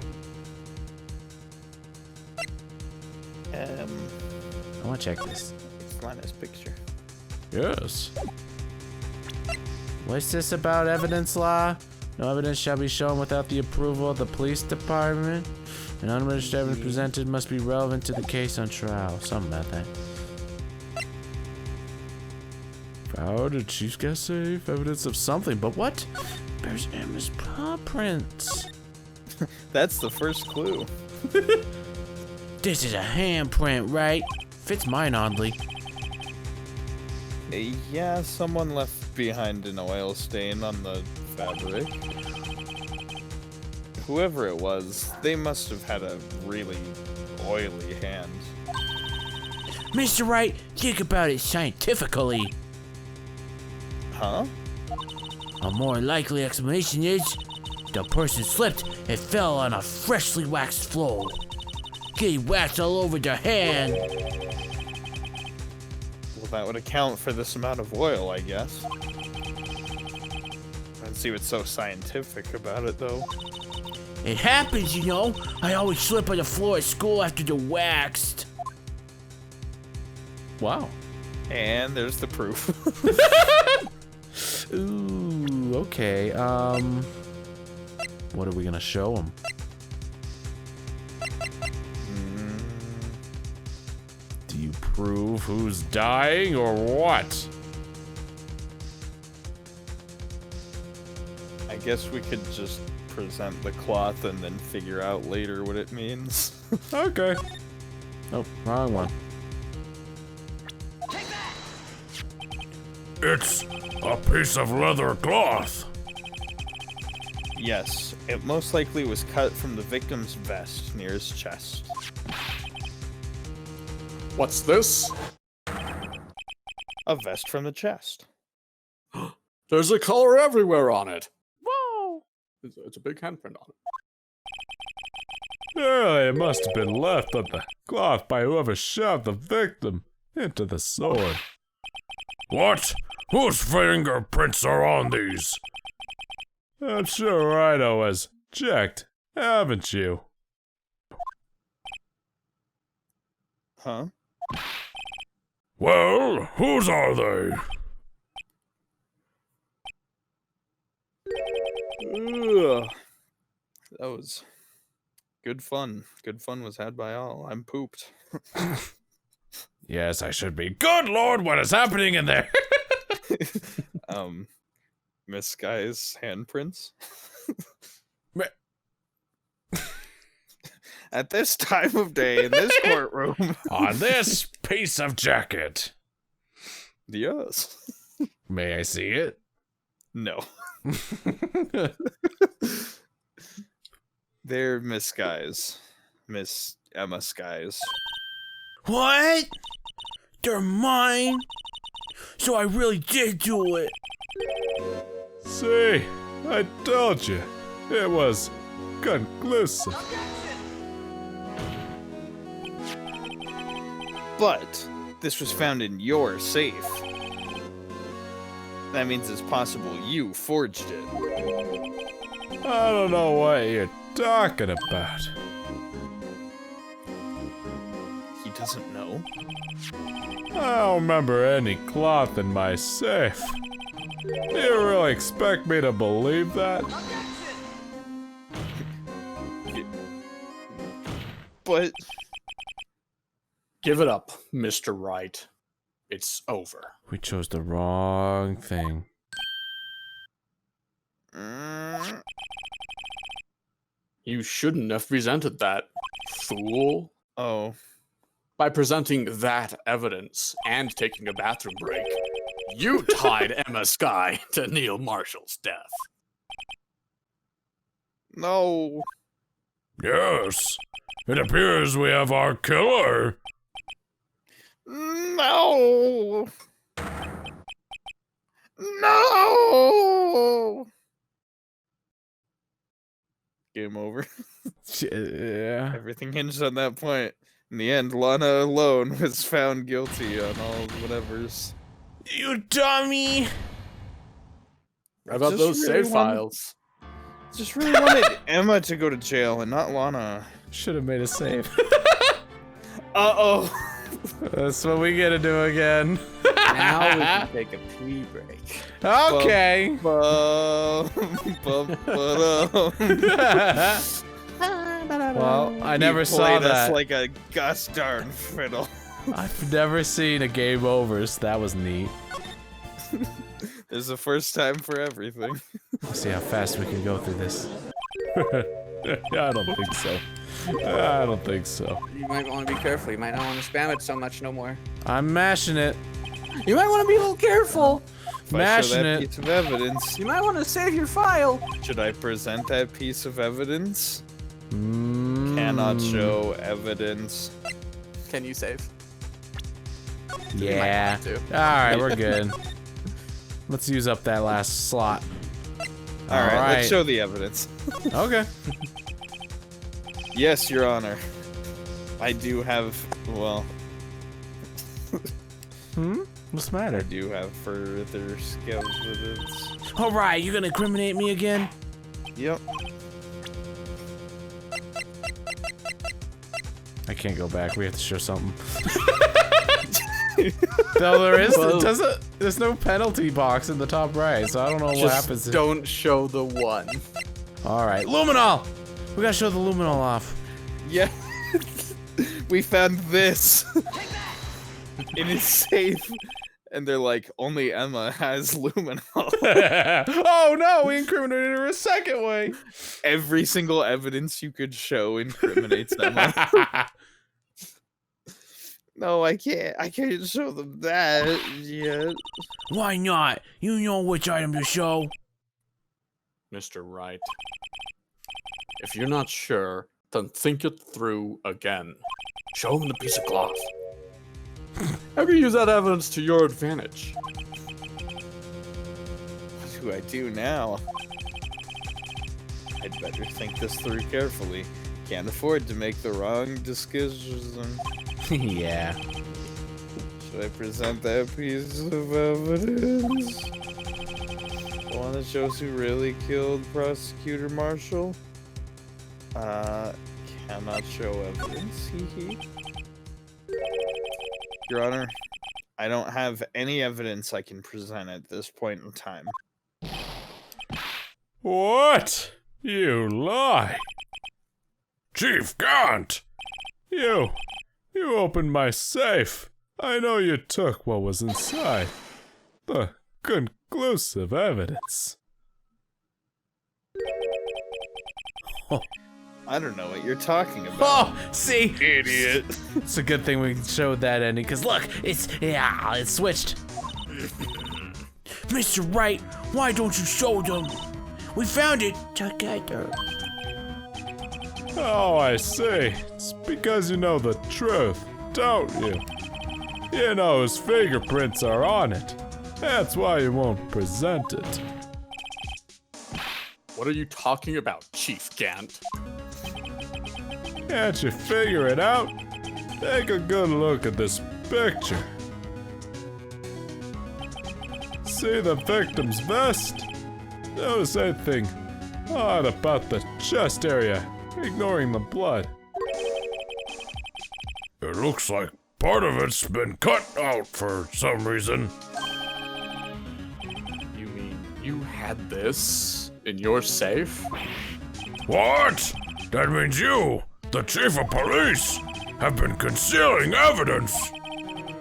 I want to check this. It's not his picture. Yes. What's this about evidence law? No evidence shall be shown without the approval of the police department. And unregistered evidence presented must be relevant to the case on trial. Something about that. How did Chief get safe? Evidence of something, but what? There's Emma's paw prints. That's the first clue. This is a handprint, right? Fits mine oddly. Yeah, someone left behind an oil stain on the fabric. Whoever it was, they must have had a really oily hand. Mr. Wright, think about it scientifically. Huh? A more likely explanation is the person slipped and fell on a freshly waxed floor, getting wax all over their hand. Well, that would account for this amount of oil, I guess. Let's see what's so scientific about it, though. It happens, you know. I always slip on the floor at school after they're waxed. Wow. And there's the proof. Ooh, okay. What are we gonna show them? Do you prove who's dying or what? I guess we could just present the cloth and then figure out later what it means. Okay. Oh, wrong one. It's a piece of leather cloth. Yes, it most likely was cut from the victim's vest near his chest. What's this? A vest from the chest. There's a color everywhere on it. Whoa! It's a big handprint on it. Surely it must have been left on the cloth by whoever shoved the victim into the sword. What? Whose fingerprints are on these? I'm sure Rhino has checked, haven't you? Huh? Well, whose are they? Ugh. That was good fun. Good fun was had by all. I'm pooped. Yes, I should be. Good Lord, what is happening in there? Miss Guy's handprints. At this time of day in this courtroom. On this piece of jacket. Yes. May I see it? No. They're Miss Skies. Miss Emma Skies. What? They're mine? So I really did do it. See, I told you. It was conclusive. But this was found in your safe. That means it's possible you forged it. I don't know what you're talking about. He doesn't know? I don't remember any cloth in my safe. Do you really expect me to believe that? But Give it up, Mr. Wright. It's over. We chose the wrong thing. You shouldn't have presented that, fool. oh, By presenting that evidence and taking a bathroom break, you tied Emma Sky to Neil Marshall's death. no. Yes. It appears we have our killer. No. No. Game over. Yeah. Everything hinged on that point. In the end, Lana alone was found guilty on all whatever's. You dummy! How about Just those really save wanted- files? Just really wanted Emma to go to jail and not Lana. Should have made a save. Uh-oh. That's what we gotta do again. Now we can take a pee break. Okay. Well, Well, I never saw played that. us like a gosh darn fiddle. I've never seen a game over, so that was neat. This is the first time for everything. Let's see how fast we can go through this. I don't think so. I don't think so. You might want to be careful. You might not want to spam it so much no more. I'm mashing it. You might want to be a little careful. If I show Mashing that it. piece of evidence, You might want to save your file. should I present that piece of evidence? Cannot show evidence. Can you save? Yeah. to. Alright, we're good. Let's use up that last slot. Alright, let's show the evidence. Okay. Yes, Your Honor. I do have, well, What's the I matter? do have further evidence. Alright, you're gonna incriminate me again? Yep. I can't go back. We have to show something. No, there is. There's no penalty box in the top right, so I don't know what Just happens. don't show the one. All right, luminol. We gotta show the luminol off. Yeah. We found this. In his safe. And they're like, only Emma has luminol. Oh no, we incriminated her a second way. Every single evidence you could show incriminates Emma. No, I can't. I can't show them that yet. Why not? You know which item to show. Mr. Wright. If you're not sure, then think it through again. Show him the piece of cloth. How can you use that evidence to your advantage? What do I do now? I'd better think this through carefully. Can't afford to make the wrong decision. Yeah. Should I present that piece of evidence? The one that shows who really killed Prosecutor Marshall? Cannot show evidence, hee. Your Honor, I don't have any evidence I can present at this point in time. What? You lie. Chief Gaunt! You opened my safe. I know you took what was inside. The conclusive evidence. I don't know what you're talking about. Oh, see, Idiot. it's a good thing we showed that ending, cause look, It's switched. Mr. Wright, why don't you show them? We found it together. Oh, I see. It's because you know the truth, don't you? You know his fingerprints are on it. That's why you won't present it. What are you talking about, Chief Gant? Can't you figure it out? Take a good look at this picture. See the victim's vest? Notice anything odd about the chest area, ignoring the blood? It looks like part of it's been cut out for some reason. You mean you had this in your safe? What? That means you, the chief of police, have been concealing evidence.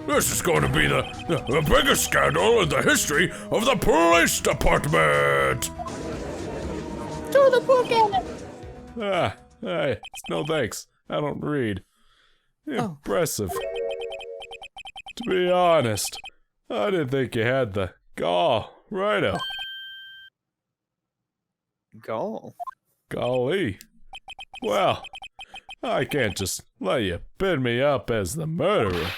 This is going to be the biggest scandal in the history of the police department. To the book. Ah, hey, no thanks. I don't read. Impressive. To be honest, I didn't think you had the gall, righto. Gall. Golly. Well, I can't just let you pin me up as the murderer.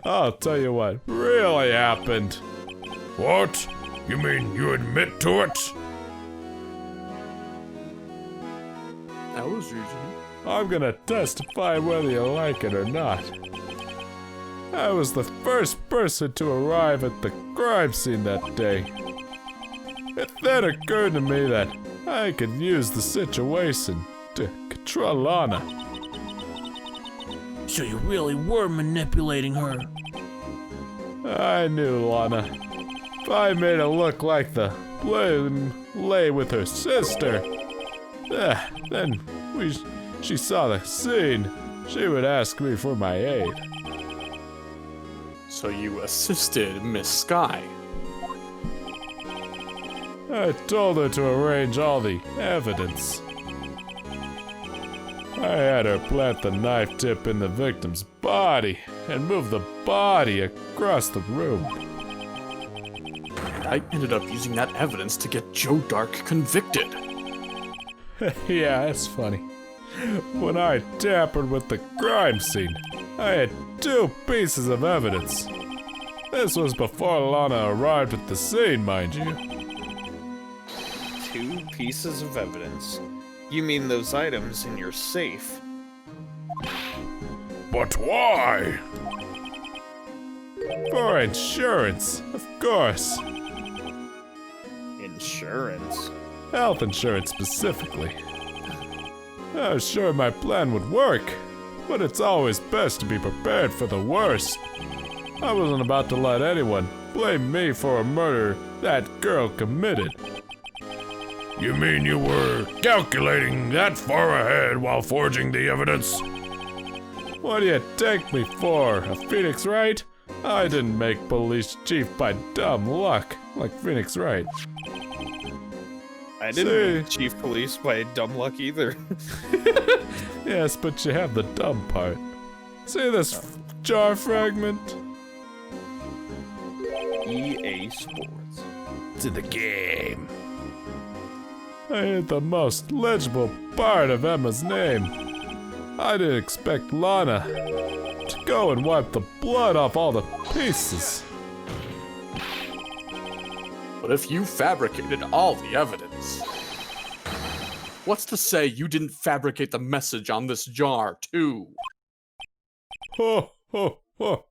I'll tell you what really happened. What? You mean you admit to it? That was easy. I'm gonna testify whether you like it or not. I was the first person to arrive at the crime scene that day. It then occurred to me that I could use the situation to control Lana. So you really were manipulating her. I knew Lana. If I made it look like the blame lay with her sister, then she saw the scene, she would ask me for my aid. So you assisted Miss Sky. I told her to arrange all the evidence. I had her plant the knife tip in the victim's body and move the body across the room. And I ended up using that evidence to get Joe Dark convicted. Yeah, that's funny. When I tampered with the crime scene, I had 2 pieces of evidence. This was before Lana arrived at the scene, mind you. 2 pieces of evidence. You mean those items in your safe? But why? For insurance, of course. Insurance? Health insurance specifically. I was sure my plan would work, but it's always best to be prepared for the worst. I wasn't about to let anyone blame me for a murder that girl committed. You mean you were calculating that far ahead while forging the evidence? What do you take me for, a Phoenix Wright? I didn't make police chief by dumb luck, like Phoenix Wright. I didn't make chief police by dumb luck either. Yes, but you have the dumb part. See this jar fragment? EA Sports. It's in the game. I hid the most legible part of Emma's name. I didn't expect Lana to go and wipe the blood off all the pieces. But if you fabricated all the evidence, what's to say you didn't fabricate the message on this jar, too? Ho, ho, ho.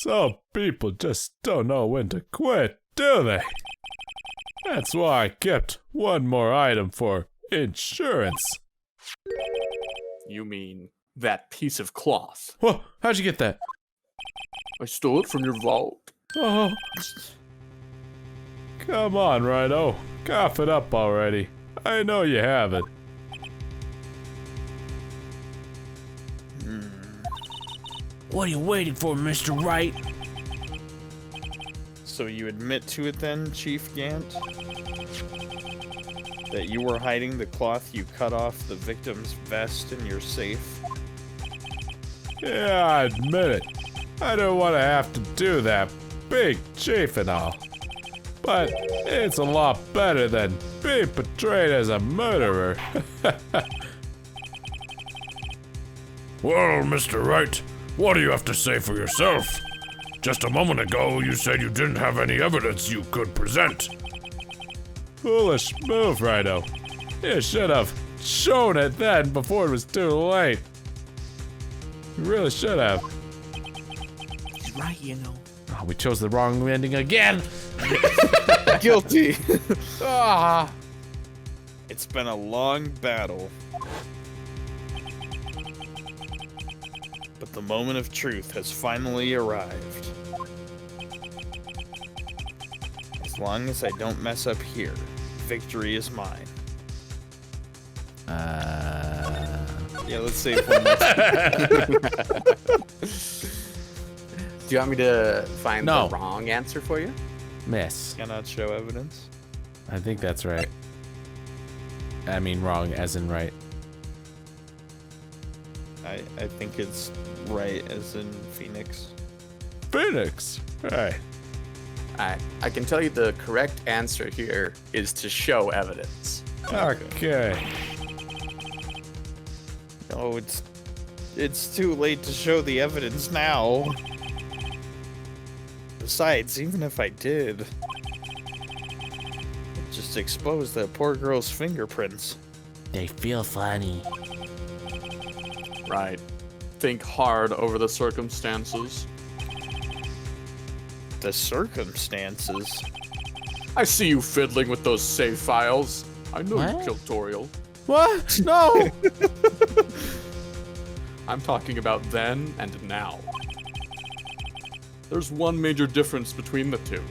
Some people just don't know when to quit, do they? That's why I kept one more item for insurance. You mean that piece of cloth? Whoa, how'd you get that? I stole it from your vault. Oh. Come on, Rhino. Cough it up already. I know you have it. What are you waiting for, Mr. Wright? So you admit to it then, Chief Gant? That you were hiding the cloth you cut off the victim's vest in your safe? Yeah, I admit it. I don't want to have to do that, big chief and all. But it's a lot better than being portrayed as a murderer. Well, Mr. Wright, what do you have to say for yourself? Just a moment ago, you said you didn't have any evidence you could present. Foolish move, Rhino. You should have shown it then before it was too late. You really should have. He's right, you know. Oh, we chose the wrong ending again. Guilty. Ah. It's been a long battle. But the moment of truth has finally arrived. As long as I don't mess up here, victory is mine. Yeah, let's save one more. Do you want me to find No. the wrong answer for you? Miss. Cannot show evidence. I think that's right. I mean wrong, as in right. I think it's right as in Phoenix. Phoenix. Hey. I can tell you the correct answer here is to show evidence. Okay. No, it's too late to show the evidence now. Besides, even if I did, it just exposed that poor girl's fingerprints. They feel funny. Right. Think hard over the circumstances. The circumstances? I see you fiddling with those save files. I know What? you killed Toriel. What? No. I'm talking about then and now. There's one major difference between the two.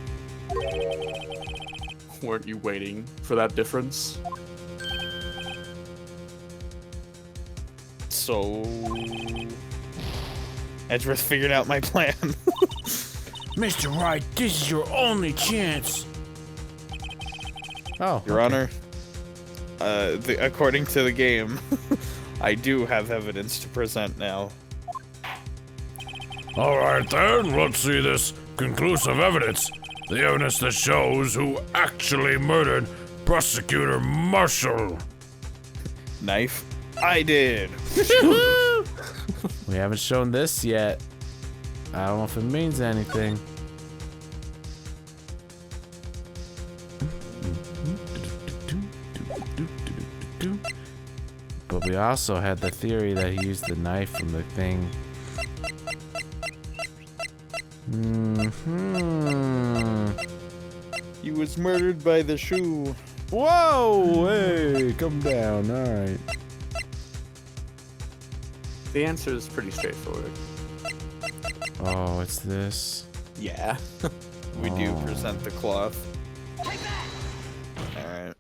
Weren't you waiting for that difference? So... Edgeworth figured out my plan. Mr. Wright, this is your only chance. Oh. Your okay. Honor, according to the game, I do have evidence to present now. Alright then, let's see this conclusive evidence. The evidence that shows who actually murdered Prosecutor Marshall. Knife? I did! We haven't shown this yet. I don't know if it means anything. But we also had the theory that he used the knife from the thing. He was murdered by the shoe. Whoa! Hey, come down. All right. The answer is pretty straightforward. Oh, it's this. Yeah. We do present the cloth. Alright.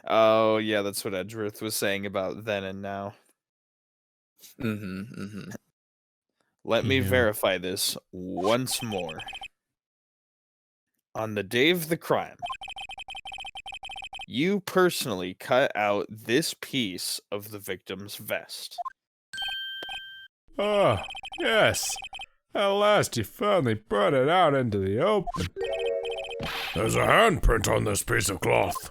Oh, yeah, that's what Edgeworth was saying about then and now. Let me Yeah. verify this once more. On the day of the crime, you personally cut out this piece of the victim's vest. Ah, yes. At last you finally brought it out into the open. There's a handprint on this piece of cloth.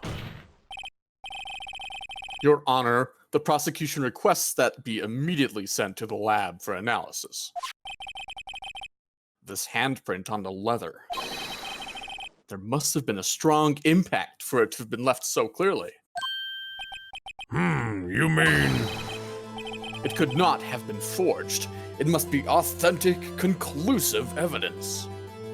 Your Honor, the prosecution requests that be immediately sent to the lab for analysis. This handprint on the leather. There must have been a strong impact for it to have been left so clearly. You mean... It could not have been forged. It must be authentic, conclusive evidence.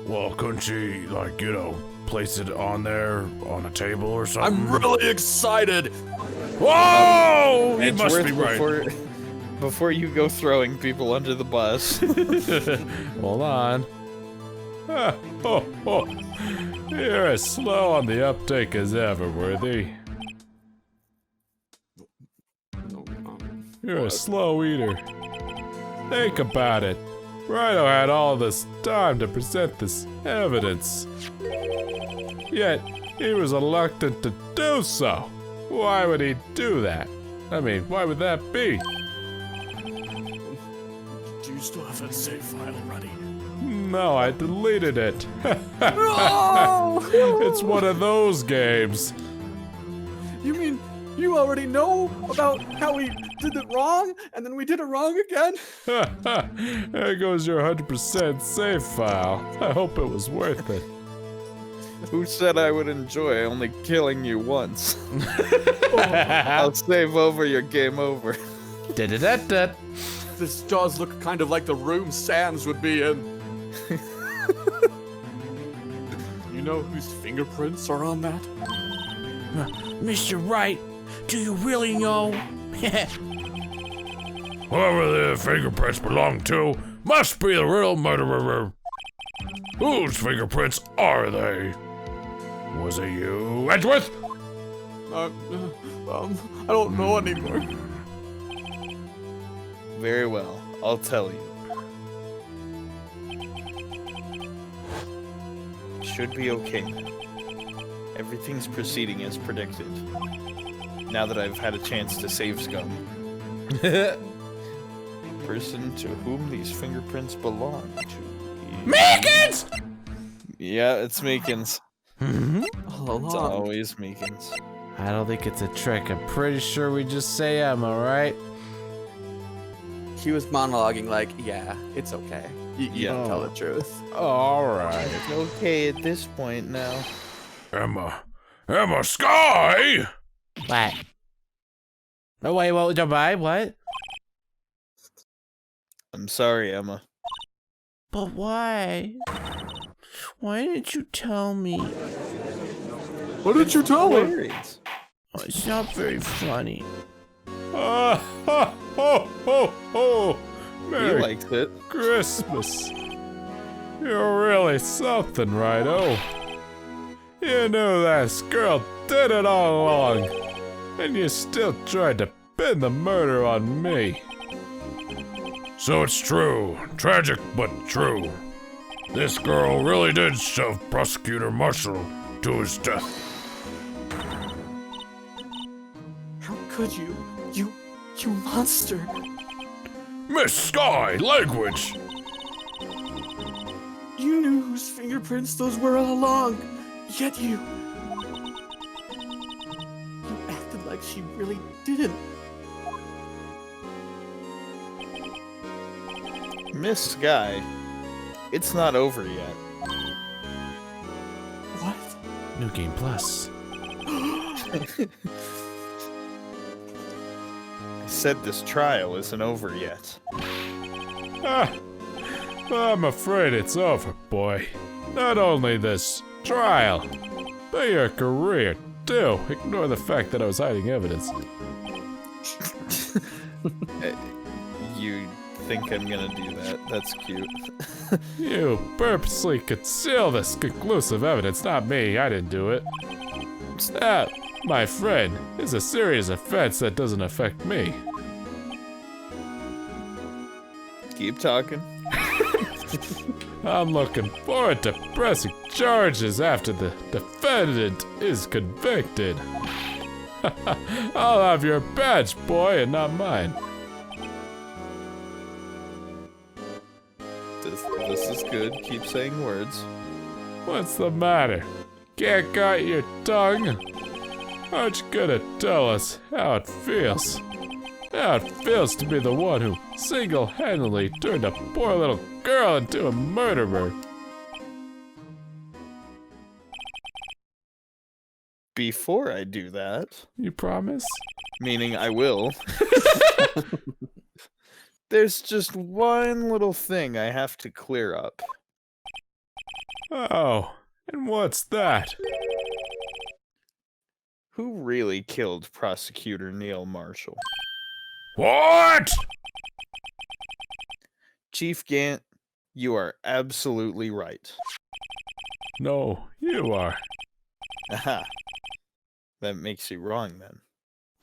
Well, couldn't she, like, you know, place it on there, on a table or something? I'm really excited! Whoa! You must Edgeworth, be right. before you go throwing people under the bus. Hold on. Ah, oh. You're as slow on the uptake as ever, Worthy. You're a slow eater. Think about it. Rhino had all this time to present this evidence. Yet, he was reluctant to do so. Why would he do that? I mean, why would that be? Do you still have that save file ready? No, I deleted it. It's one of those games. You mean you already know about how we did it wrong, and then we did it wrong again? There goes your 100% save file. I hope it was worth it. Who said I would enjoy only killing you once? I'll save over your game over. Da-da-da-da. This does look kind of like the room Sans would be in. you know whose fingerprints are on that? Mr. Wright, do you really know? Whoever the fingerprints belong to must be the real murderer. Whose fingerprints are they? Was it you, Edgeworth? I don't know anymore. Very well, I'll tell you. Should be okay now. Everything's proceeding as predicted. Now that I've had a chance to save Scum. Person to whom these fingerprints belong to. Meekins! Yeah, it's Meekins. All It's along. always Meekins. I don't think it's a trick. I'm pretty sure we just say Emma, right? He was monologuing like, yeah, it's okay. You don't tell the truth. Alright. It's okay at this point now. Emma Sky! What? Oh, wait, what? What? I'm sorry, Emma. But why? Why didn't you tell me? What did you tell her? Hilarious. Oh, it's not very funny. Ha ho ho ho! He Merry likes it. Christmas. You're really something, Righto. You knew this girl did it all along, and you still tried to pin the murder on me. So it's true. Tragic, but true. This girl really did shove Prosecutor Marshall to his death. How could you? You monster. Miss Sky, language! You knew whose fingerprints those were all along. Yet you acted like she really didn't. Miss Sky, it's not over yet. What? New Game Plus. I said this trial isn't over yet. Ah, I'm afraid it's over, boy. Not only this trial, but your career, too. Ignore the fact that I was hiding evidence. You think I'm gonna do that? That's cute. You purposely conceal this conclusive evidence, not me. I didn't do it. That, my friend, is a serious offense that doesn't affect me. Keep talking. I'm looking forward to pressing charges after the defendant is convicted. I'll have your badge, boy, and not mine. This is good. Keep saying words. What's the matter? Can't got your tongue? Aren't you gonna tell us how it feels? How it feels to be the one who single-handedly turned a poor little girl into a murderer? Before I do that, You promise? meaning I will, there's just one little thing I have to clear up. Oh, and what's that? Who really killed Prosecutor Neil Marshall? What? Chief Gant, you are absolutely right. No, you are. Aha. That makes you wrong then.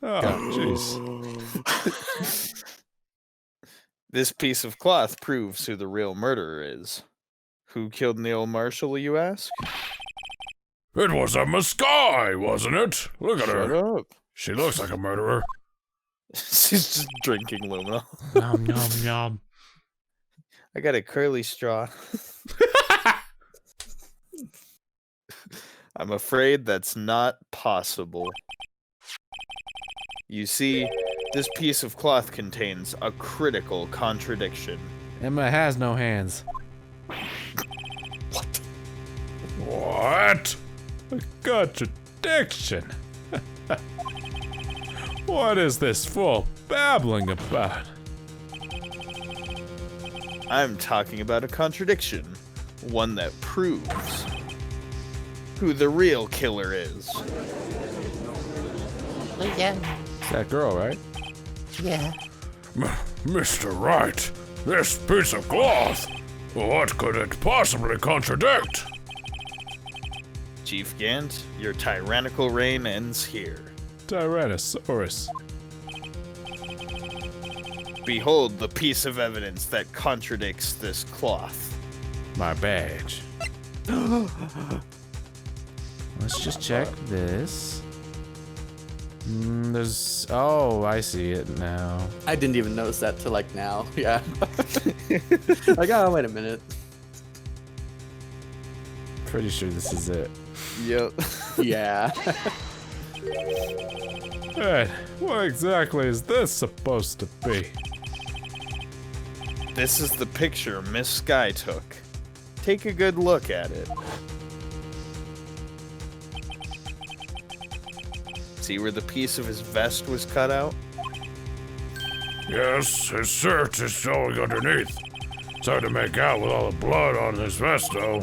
Oh, jeez. This piece of cloth proves who the real murderer is. Who killed Neil Marshall, you ask? It was Emma Sky, wasn't it? Look at Shut her. up. She looks like a murderer. She's just drinking Lumina. Nom nom nom. I got a curly straw. I'm afraid that's not possible. You see, this piece of cloth contains a critical contradiction. Emma has no hands. What? A contradiction. What is this fool babbling about? I'm talking about a contradiction. One that proves. who the real killer is. Oh, yeah. It's that girl, right? Yeah. Mr. Wright, this piece of cloth, what could it possibly contradict? Chief Gant, your tyrannical reign ends here. Tyrannosaurus. Behold the piece of evidence that contradicts this cloth. My badge. Let's just check this. There's. Oh, I see it now. I didn't even notice that till like now. Yeah. Like, oh, wait a minute. Pretty sure this is it. Yep. Yeah. Hey, what exactly is this supposed to be? This is the picture Miss Sky took. Take a good look at it. See where the piece of his vest was cut out? Yes, his shirt is showing underneath. It's hard to make out with all the blood on his vest, though.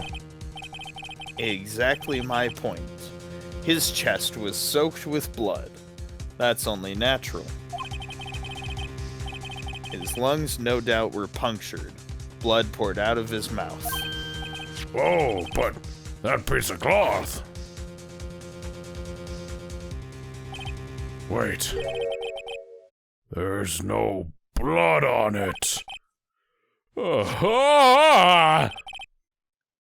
Exactly my point. His chest was soaked with blood. That's only natural. His lungs no doubt were punctured. Blood poured out of his mouth. Oh, but that piece of cloth. Wait. There's no blood on it. Ah!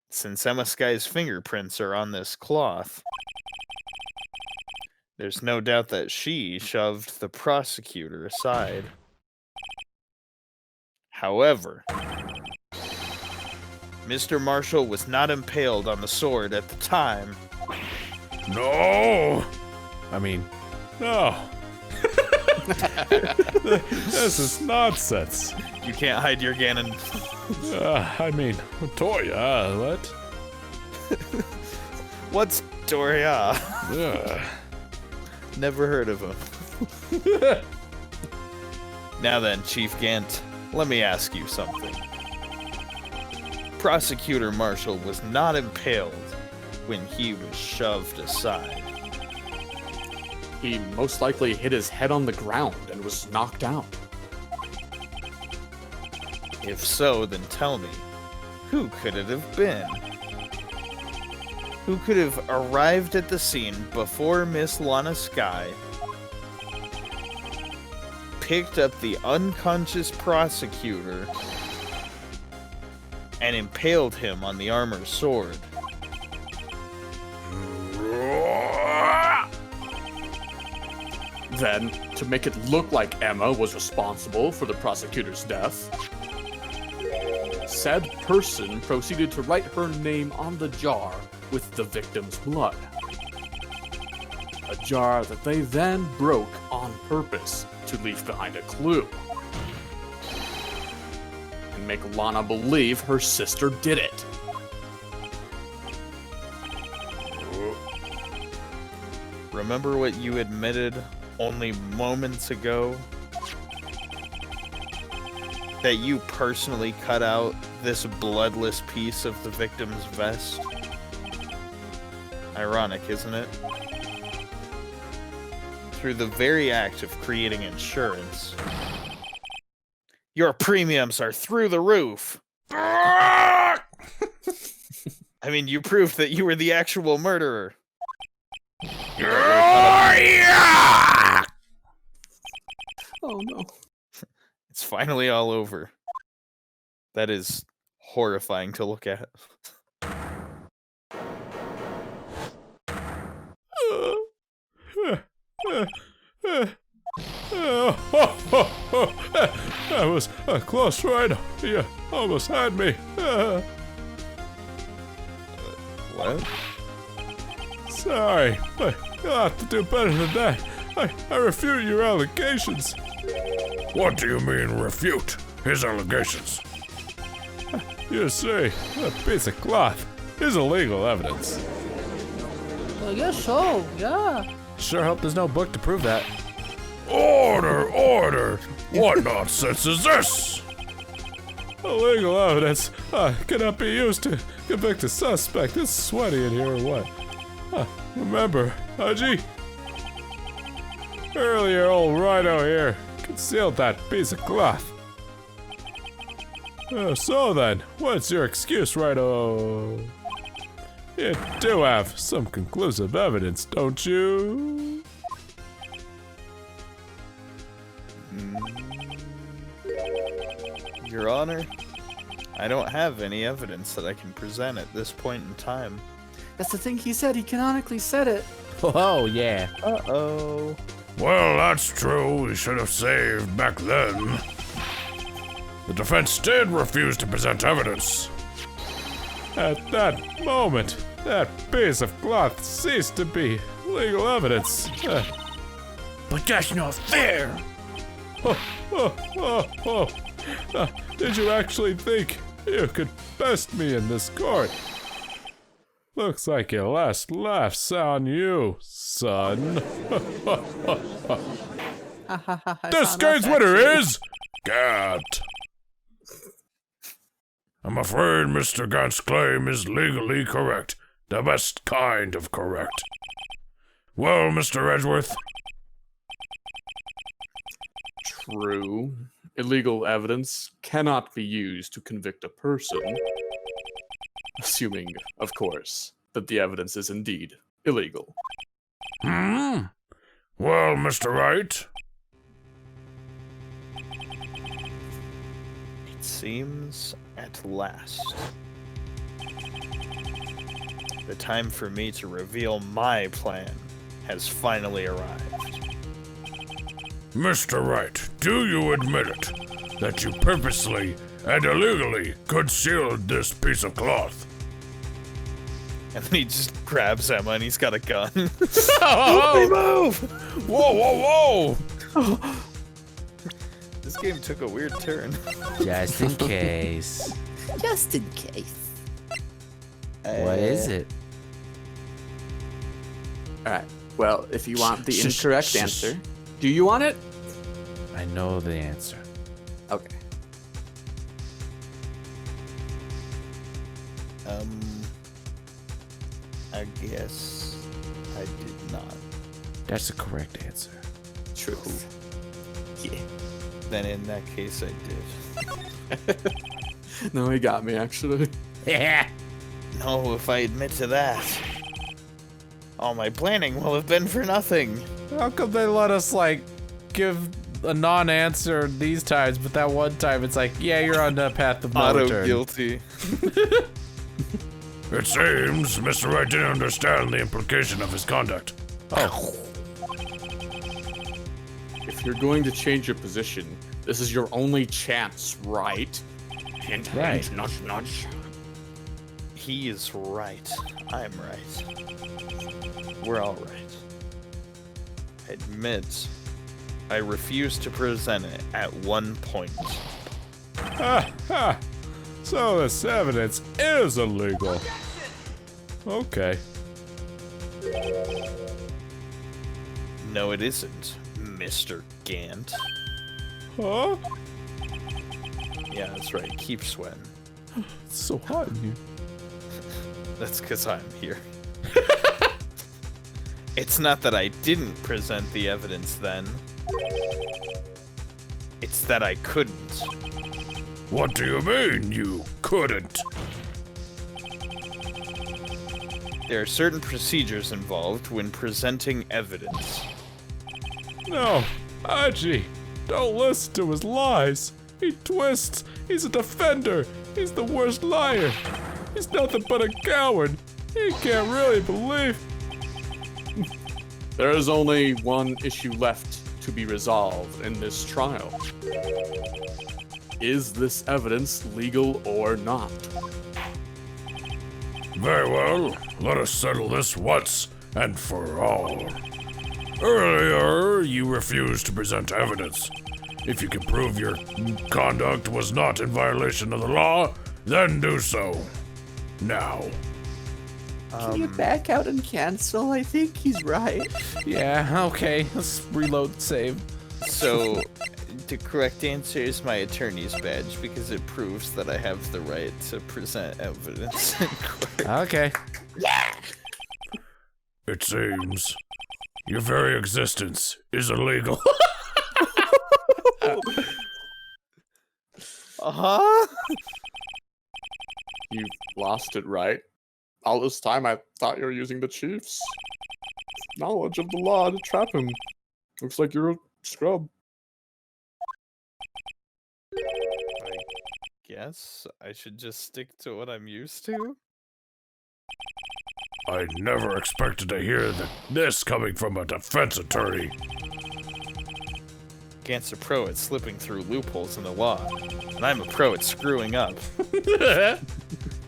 Since Emma Sky's fingerprints are on this cloth, there's no doubt that she shoved the prosecutor aside. However, Mr. Marshall was not impaled on the sword at the time. No! I mean, no. This is nonsense. You can't hide your Ganon. I mean, Toya, what? What's Doria? Yeah. Never heard of him. Now then, Chief Gant, let me ask you something. Prosecutor Marshall was not impaled when he was shoved aside. He most likely hit his head on the ground and was knocked out. If so, then tell me, who could it have been? Who could have arrived at the scene before Miss Lana Sky, picked up the unconscious prosecutor, and impaled him on the armor sword? Then, to make it look like Emma was responsible for the prosecutor's death, said person proceeded to write her name on the jar with the victim's blood. A jar that they then broke on purpose to leave behind a clue. And make Lana believe her sister did it. Remember what you admitted only moments ago? That you personally cut out this bloodless piece of the victim's vest? Ironic, isn't it? Through the very act of creating insurance, your premiums are through the roof! I mean, you proved that you were the actual murderer. Oh no. It's finally all over. That is horrifying to look at. That was close, right? You almost had me. What? Sorry, but you'll have to do better than that. I refute your allegations. What do you mean, refute his allegations? You see, that piece of cloth is illegal evidence. I guess so, yeah. Sure hope there's no book to prove that. Order, order! What nonsense is this? Illegal evidence cannot be used to convict a suspect. It's sweaty in here or what? Remember, Haji? Earlier, old Rhino here concealed that piece of cloth. So then, what's your excuse, Rhino? You do have some conclusive evidence, don't you? Your Honor, I don't have any evidence that I can present at this point in time. That's the thing he said. He canonically said it. Oh, yeah. Uh-oh. Well, that's true. We should have saved back then. The defense did refuse to present evidence. At that moment, that piece of cloth ceased to be legal evidence. But that's not fair. Did you actually think you could best me in this court? Looks like your last laugh's on you, son. This game's winner is Gant. I'm afraid Mr. Gant's claim is legally correct. The best kind of correct. Well, Mr. Edgeworth, True. Illegal evidence cannot be used to convict a person. Assuming, of course, that the evidence is indeed illegal. Well, Mr. Wright, It seems at last. The time for me to reveal my plan has finally arrived. Mr. Wright, do you admit it that you purposely and illegally concealed this piece of cloth? And then he just grabs Emma and he's got a gun. Oh, Move! whoa, whoa, whoa! This game took a weird turn. Just in case. Just in case. What is it? Alright. Well, if you want the Shush, incorrect shush. answer, do you want it? I know the answer. Okay. I guess I did not. That's the correct answer. Truth. Yeah. Then in that case, I did. No, he got me, actually. Yeah. No, if I admit to that, all my planning will have been for nothing. How come they let us, like, give a non-answer these times, but that one time it's like, yeah, you're on the path of no Auto return. guilty. It seems Mr. Wright didn't understand the implication of his conduct. Oh, If you're going to change your position, this is your only chance, right? Hint, Right. hint, nudge, nudge. He is right. I'm right. We're all right. Admit, I refuse to present it at one point. Ha ha! So this evidence is illegal. Okay. No, it isn't, Mr. Gant. Huh? Yeah, that's right. Keep sweating. It's so hot in here. That's because I'm here. It's not that I didn't present the evidence then. It's that I couldn't. What do you mean you couldn't? There are certain procedures involved when presenting evidence. No, Haji, don't listen to his lies. He twists. He's a defender. He's the worst liar. He's nothing but a coward. He can't really believe. There is only one issue left to be resolved in this trial. Is this evidence legal or not? Very well, let us settle this once and for all. Earlier, you refused to present evidence. If you can prove your conduct was not in violation of the law, then do so. Now. Can you back out and cancel? I think he's right. yeah, okay. Let's reload save. So, the correct answer is my attorney's badge because it proves that I have the right to present evidence in court. Okay. It seems your very existence is illegal. Uh-huh. You lost it, right? All this time I thought you were using the chief's knowledge of the law to trap him. Looks like you're a scrub. Guess I should just stick to what I'm used to. I never expected to hear this coming from a defense attorney. Gant's a pro at slipping through loopholes in the law, and I'm a pro at screwing up.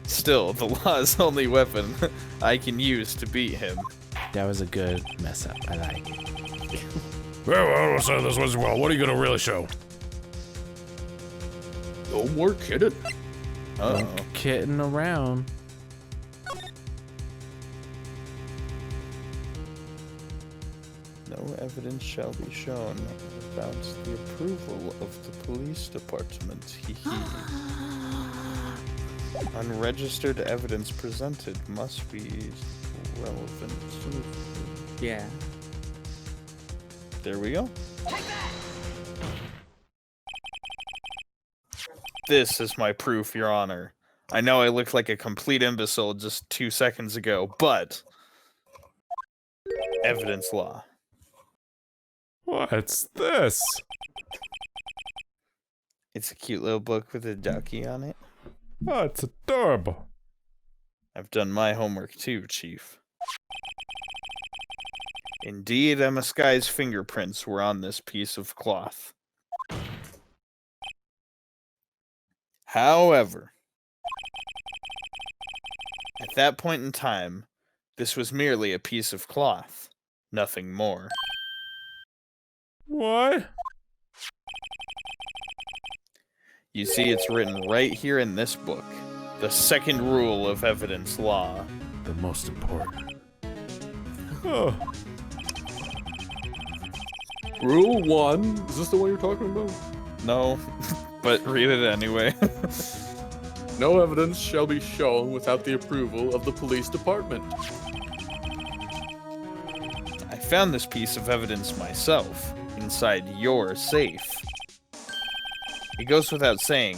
Still, the law is the only weapon I can use to beat him. That was a good mess up. I like it. Well, I'll say this was well. What are you gonna really show? No more kidding. Uh-oh. Kidding around. No evidence shall be shown without the approval of the police department. Unregistered evidence presented must be relevant. Yeah. There we go. This is my proof, Your Honor. I know I looked like a complete imbecile just 2 seconds ago, but evidence law. What's this? It's a cute little book with a ducky on it. Oh, it's adorable. I've done my homework too, Chief. Indeed, Emma Sky's fingerprints were on this piece of cloth. However, at that point in time, this was merely a piece of cloth, nothing more. What? You see, it's written right here in this book. The second rule of evidence law. The most important. Oh. Rule 1. Is this the one you're talking about? No, but read it anyway. No evidence shall be shown without the approval of the police department. I found this piece of evidence myself, inside your safe. It goes without saying,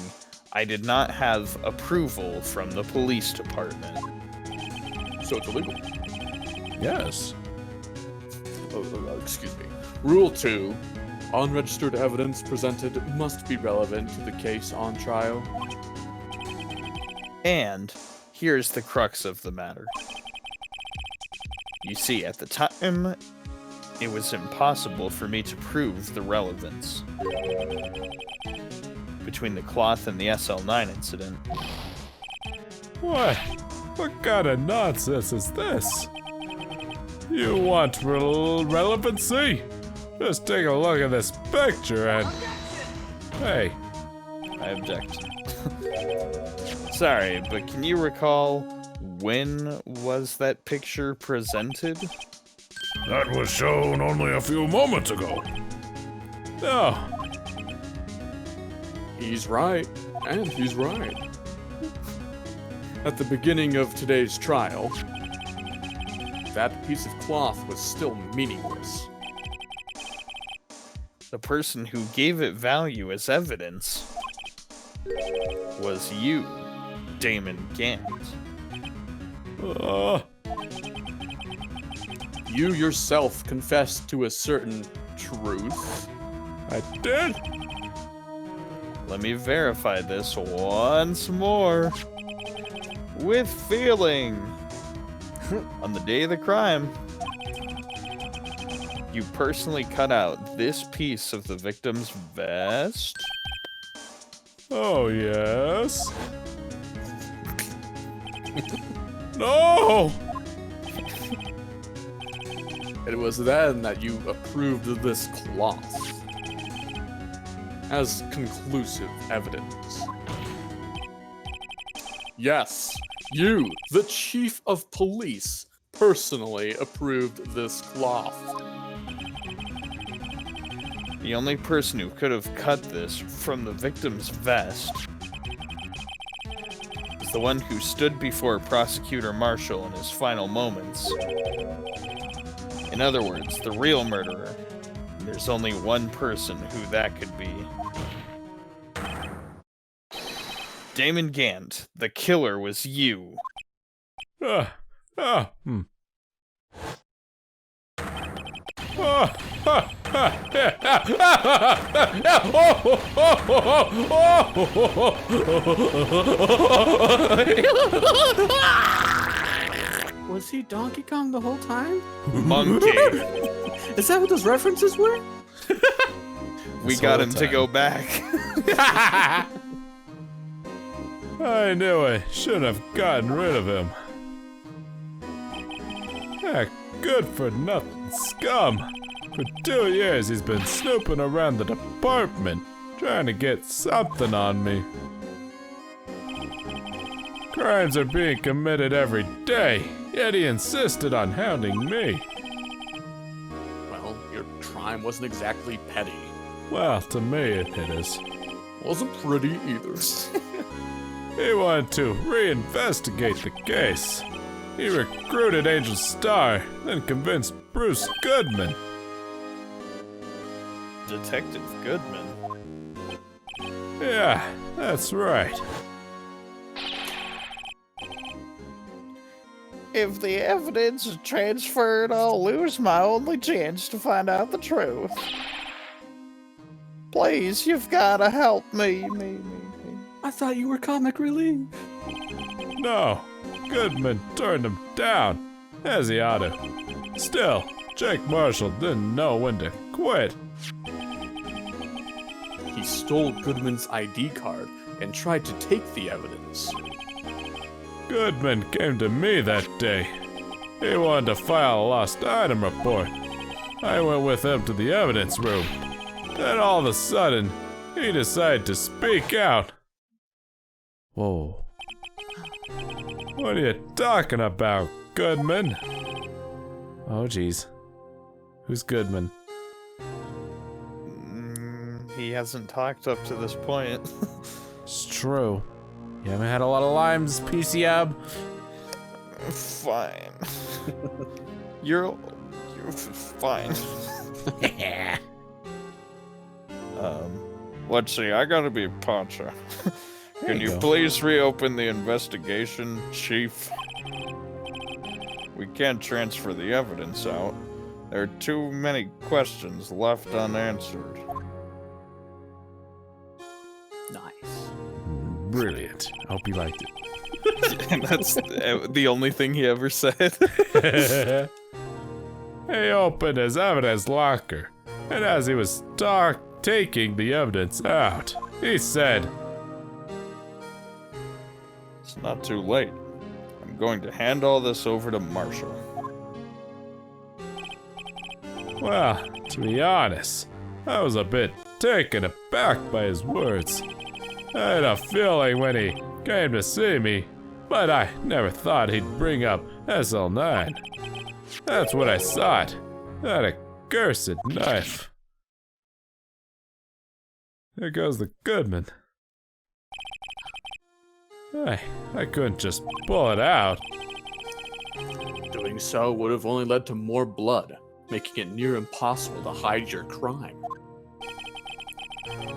I did not have approval from the police department. So it's illegal. Yes. Excuse me. Rule 2. Unregistered evidence presented must be relevant to the case on trial. And here's the crux of the matter. You see, at the time, it was impossible for me to prove the relevance between the cloth and the SL9 incident. What? What kind of nonsense is this? You want relevancy? Just take a look at this picture and... Hey. I object. Sorry, but can you recall when was that picture presented? That was shown only a few moments ago. No. He's right, and he's right. At the beginning of today's trial, that piece of cloth was still meaningless. The person who gave it value as evidence was you, Damon Gant. You yourself confessed to a certain truth. I did? Let me verify this once more. With feeling. On the day of the crime, you personally cut out this piece of the victim's vest. Oh, yes. No! It was then that you approved of this cloth as conclusive evidence. Yes, you, the chief of police, personally approved this cloth. The only person who could have cut this from the victim's vest was the one who stood before Prosecutor Marshall in his final moments. In other words, the real murderer. There's only one person who that could be. Damon Gant, the killer was you. Was he Donkey Kong the whole time? Monkey. Is that what those references were? We got him to go back. I knew I should have gotten rid of him. That good-for-nothing scum. For 2 years he's been snooping around the department, trying to get something on me. Crimes are being committed every day, yet he insisted on hounding me. Well, your crime wasn't exactly petty. Well, to me it is. Wasn't pretty either. He wanted to reinvestigate the case. He recruited Angel Star, then convinced Bruce Goodman. Detective Goodman. Yeah, that's right. If the evidence is transferred, I'll lose my only chance to find out the truth. Please, you've gotta help me. I thought you were comic relief. No, Goodman turned him down, as he ought to. Still, Jake Marshall didn't know when to quit. He stole Goodman's ID card and tried to take the evidence. Goodman came to me that day. He wanted to file a lost item report. I went with him to the evidence room. Then all of a sudden, he decided to speak out. Whoa. What are you talking about, Goodman? Oh, jeez. Who's Goodman? He hasn't talked up to this point. It's true. You haven't had a lot of limes, PCab. Fine. You're fine. Let's see, I gotta be Pancha. Can you please reopen the investigation, Chief? We can't transfer the evidence out. There are too many questions left unanswered. Nice. Brilliant. I hope you liked it. And that's the only thing he ever said. He opened his evidence locker, and as he was taking the evidence out, he said, It's not too late. I'm going to hand all this over to Marshall. well, to be honest, I was a bit taken aback by his words. I had a feeling when he came to see me, but I never thought he'd bring up SL9. That's what I thought. That accursed knife. There goes the Goodman. I couldn't just pull it out. Doing so would have only led to more blood, making it near impossible to hide your crime.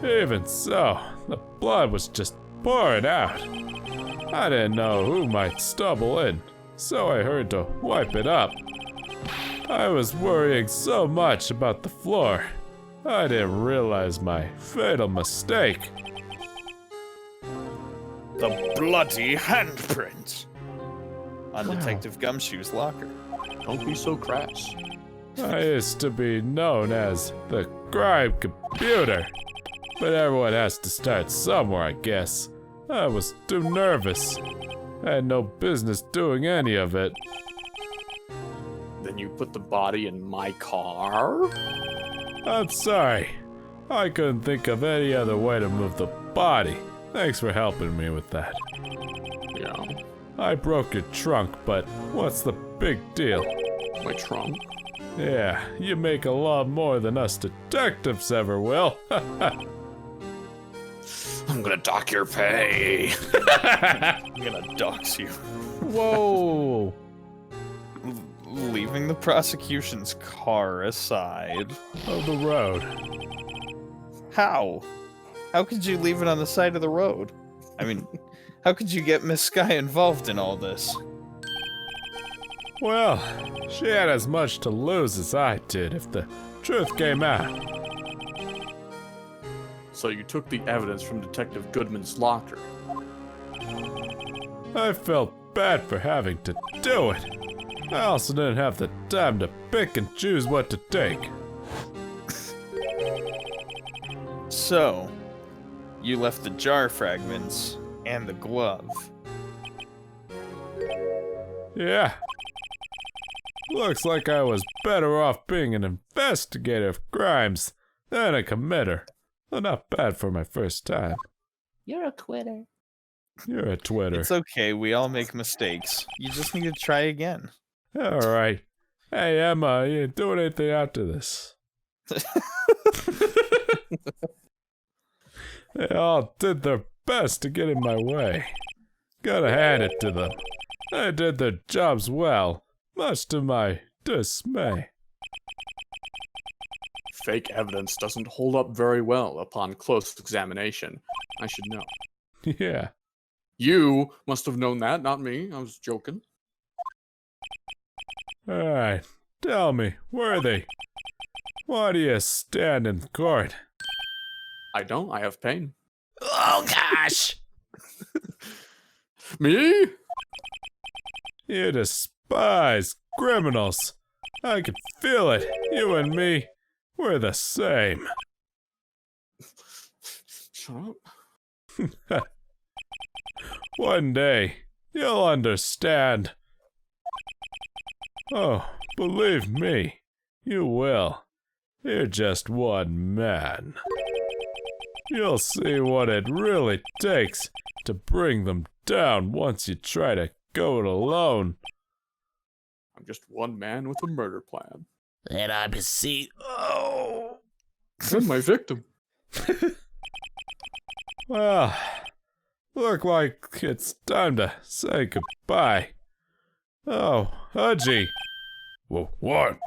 Even so, the blood was just pouring out. I didn't know who might stumble in, so I hurried to wipe it up. I was worrying so much about the floor, I didn't realize my fatal mistake. The bloody handprint on Detective Gumshoe's locker. Don't be so crass. I used to be known as the crime computer, but everyone has to start somewhere, I guess. I was too nervous. I had no business doing any of it. Then you put the body in my car? I'm sorry. I couldn't think of any other way to move the body. Thanks for helping me with that. Yeah. I broke your trunk, but what's the big deal? My trunk? Yeah, you make a lot more than us detectives ever will. I'm gonna dock your pay. I'm gonna dox you. Whoa! Leaving the prosecution's car aside. Of the road. How? How could you leave it on the side of the road? I mean, how could you get Miss Sky involved in all this? Well, she had as much to lose as I did if the truth came out. So you took the evidence from Detective Goodman's locker. I felt bad for having to do it. I also didn't have the time to pick and choose what to take. So, you left the jar fragments and the glove. Yeah. Looks like I was better off being an investigator of crimes than a committer. Though not bad for my first time. You're a quitter. You're a Twitter. It's okay, we all make mistakes. You just need to try again. Alright. Hey, Emma, you doing anything after this? They all did their best to get in my way. Gotta hand it to them. They did their jobs well, much to my dismay. Fake evidence doesn't hold up very well upon close examination. I should know. Yeah. You must have known that, not me. I was joking. Alright, tell me, worthy, why do you stand in court? I don't. I have pain. Oh gosh! Me? You despise criminals. I can feel it. You and me, we're the same. Shut up. One day, you'll understand. Oh, believe me, you will. You're just one man. You'll see what it really takes to bring them down once you try to go it alone. I'm just one man with a murder plan. And I'm his seat. Oh! And my victim. Well, look like it's time to say goodbye. Oh, Hudgy. What?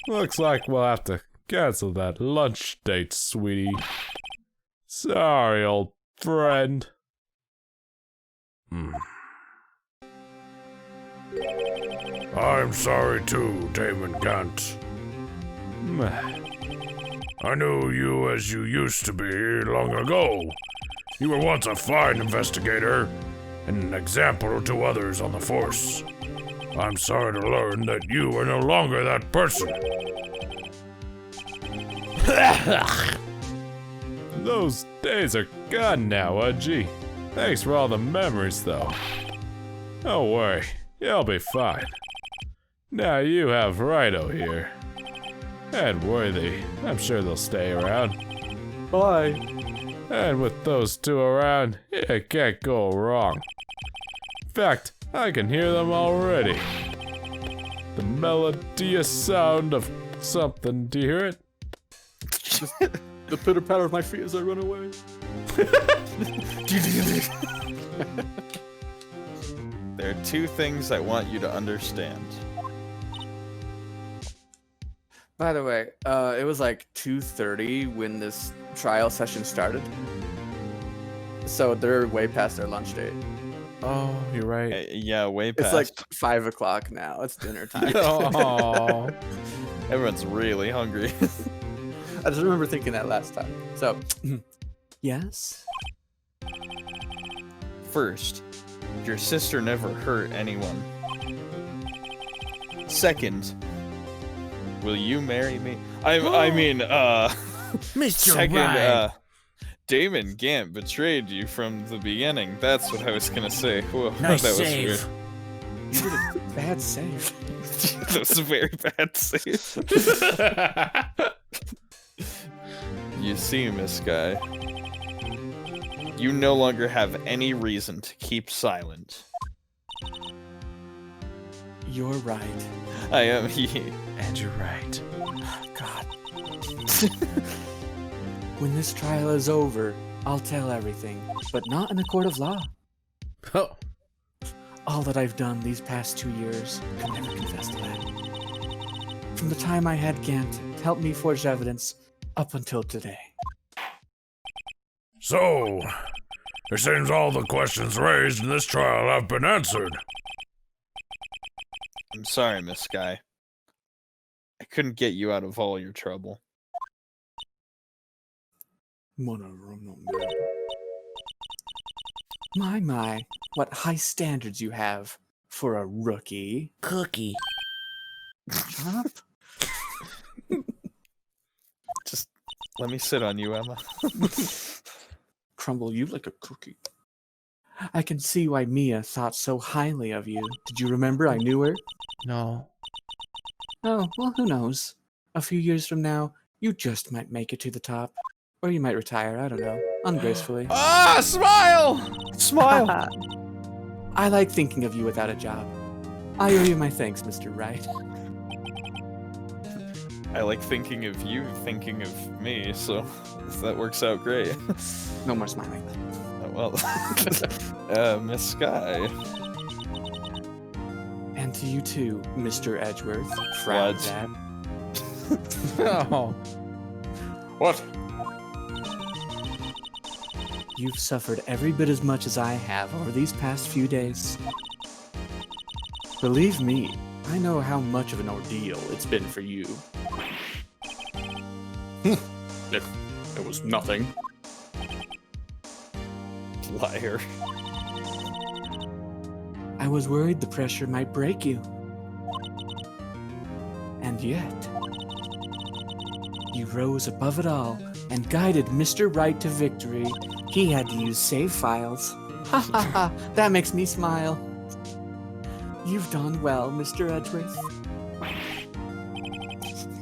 Looks like we'll have to cancel that lunch date, sweetie. Sorry, old friend. I'm sorry too, Damon Gant. I knew you as you used to be long ago. You were once a fine investigator, and an example to others on the force. I'm sorry to learn that you are no longer that person. Those days are gone now, Hudgy. Thanks for all the memories, though. Don't worry, you'll be fine. Now you have Righto here. And Worthy, I'm sure they'll stay around. Bye. And with those two around, it can't go wrong. In fact, I can hear them already. The melodious sound of something. Do you hear it? The pitter patter of my feet as I run away. There are two things I want you to understand. By the way, it was like 2:30 when this trial session started. So they're way past their lunch date. Oh, you're right. Yeah, way past. It's like 5 o'clock now. It's dinner time. Oh. Everyone's really hungry. I just remember thinking that last time. So, yes? First, your sister never hurt anyone. Second, will you marry me? I mean, Mr. second, Wright. Damon Gant betrayed you from the beginning. That's what I was gonna say. Whoa, Nice that was save. weird. You did a bad save. That was a very bad save. You see, Miss Guy, you no longer have any reason to keep silent. You're right. I am he. And you're right. God. When this trial is over, I'll tell everything, but not in a court of law. all that I've done these past 2 years, could never confess to that. From the time I had Gant help me forge evidence up until today. So, it seems all the questions raised in this trial have been answered. I'm sorry, Miss Sky. I couldn't get you out of all your trouble. My, what high standards you have for a rookie. Cookie. Shut up. Just let me sit on you, Emma. Crumble you like a cookie. I can see why Mia thought so highly of you. Did you remember I knew her? No. Oh, well, who knows? A few years from now, you just might make it to the top. Or you might retire, I don't know, ungracefully. Ah, smile! Smile! I like thinking of you without a job. I owe you my thanks, Mr. Wright. I like thinking of you thinking of me, so that works out great. No more smiling. Well, Miss Sky. And to you too, Mr. Edgeworth. Frowned What? at. Oh. What? You've suffered every bit as much as I have over these past few days. Believe me, I know how much of an ordeal it's been for you. It was nothing. Liar. I was worried the pressure might break you. And yet, you rose above it all and guided Mr. Wright to victory. He had to use save files. Ha ha ha, that makes me smile. You've done well, Mr. Edgeworth.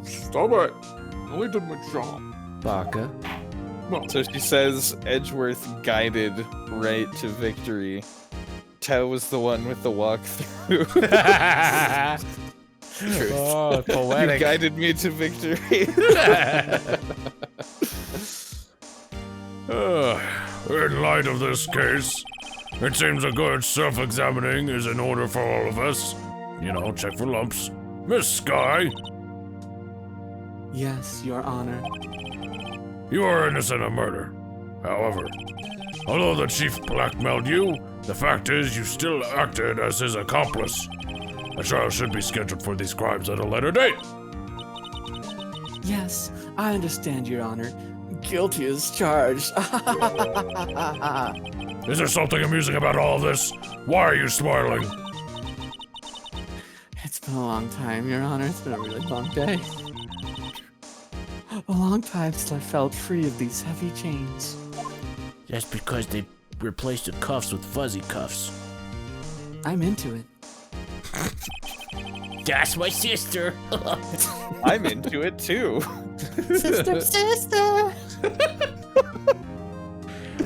Stop it. I only did my job. Baka. So she says Edgeworth guided Wright to victory. Tao was the one with the walkthrough. Oh, You poetic. guided me to victory. In light of this case, it seems a good self-examining is in order for all of us. You know, check for lumps. Miss Sky, Yes, Your Honor. you are innocent of murder. However, although the chief blackmailed you, the fact is you still acted as his accomplice. A trial should be scheduled for these crimes at a later date. Yes, I understand, Your Honor. Guilty as charged. Is there something amusing about all of this? Why are you smiling? It's been a long time, Your Honor. It's been a really long day. A long time since I felt free of these heavy chains. That's because they replaced the cuffs with fuzzy cuffs. I'm into it. That's my sister. I'm into it too. Sister.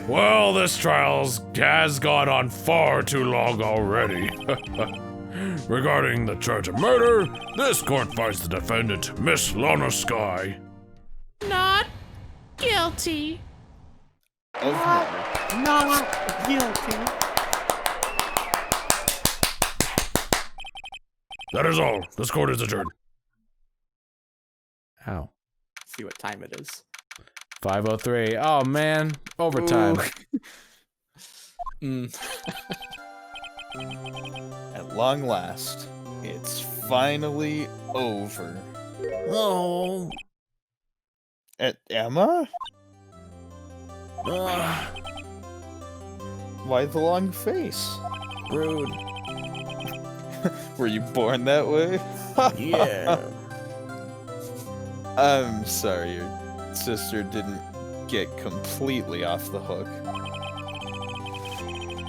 Well, this trial has gone on far too long already. Regarding the charge of murder, this court finds the defendant, Miss Lana Sky. Not guilty. Of murder. Not guilty. That is all. This court is adjourned. Ow. See what time it is. 5:03. Oh man, overtime. At long last, it's finally over. Oh. Emma? Uh, Why the long face? rude. Were you born that way? Yeah. I'm sorry your sister didn't get completely off the hook.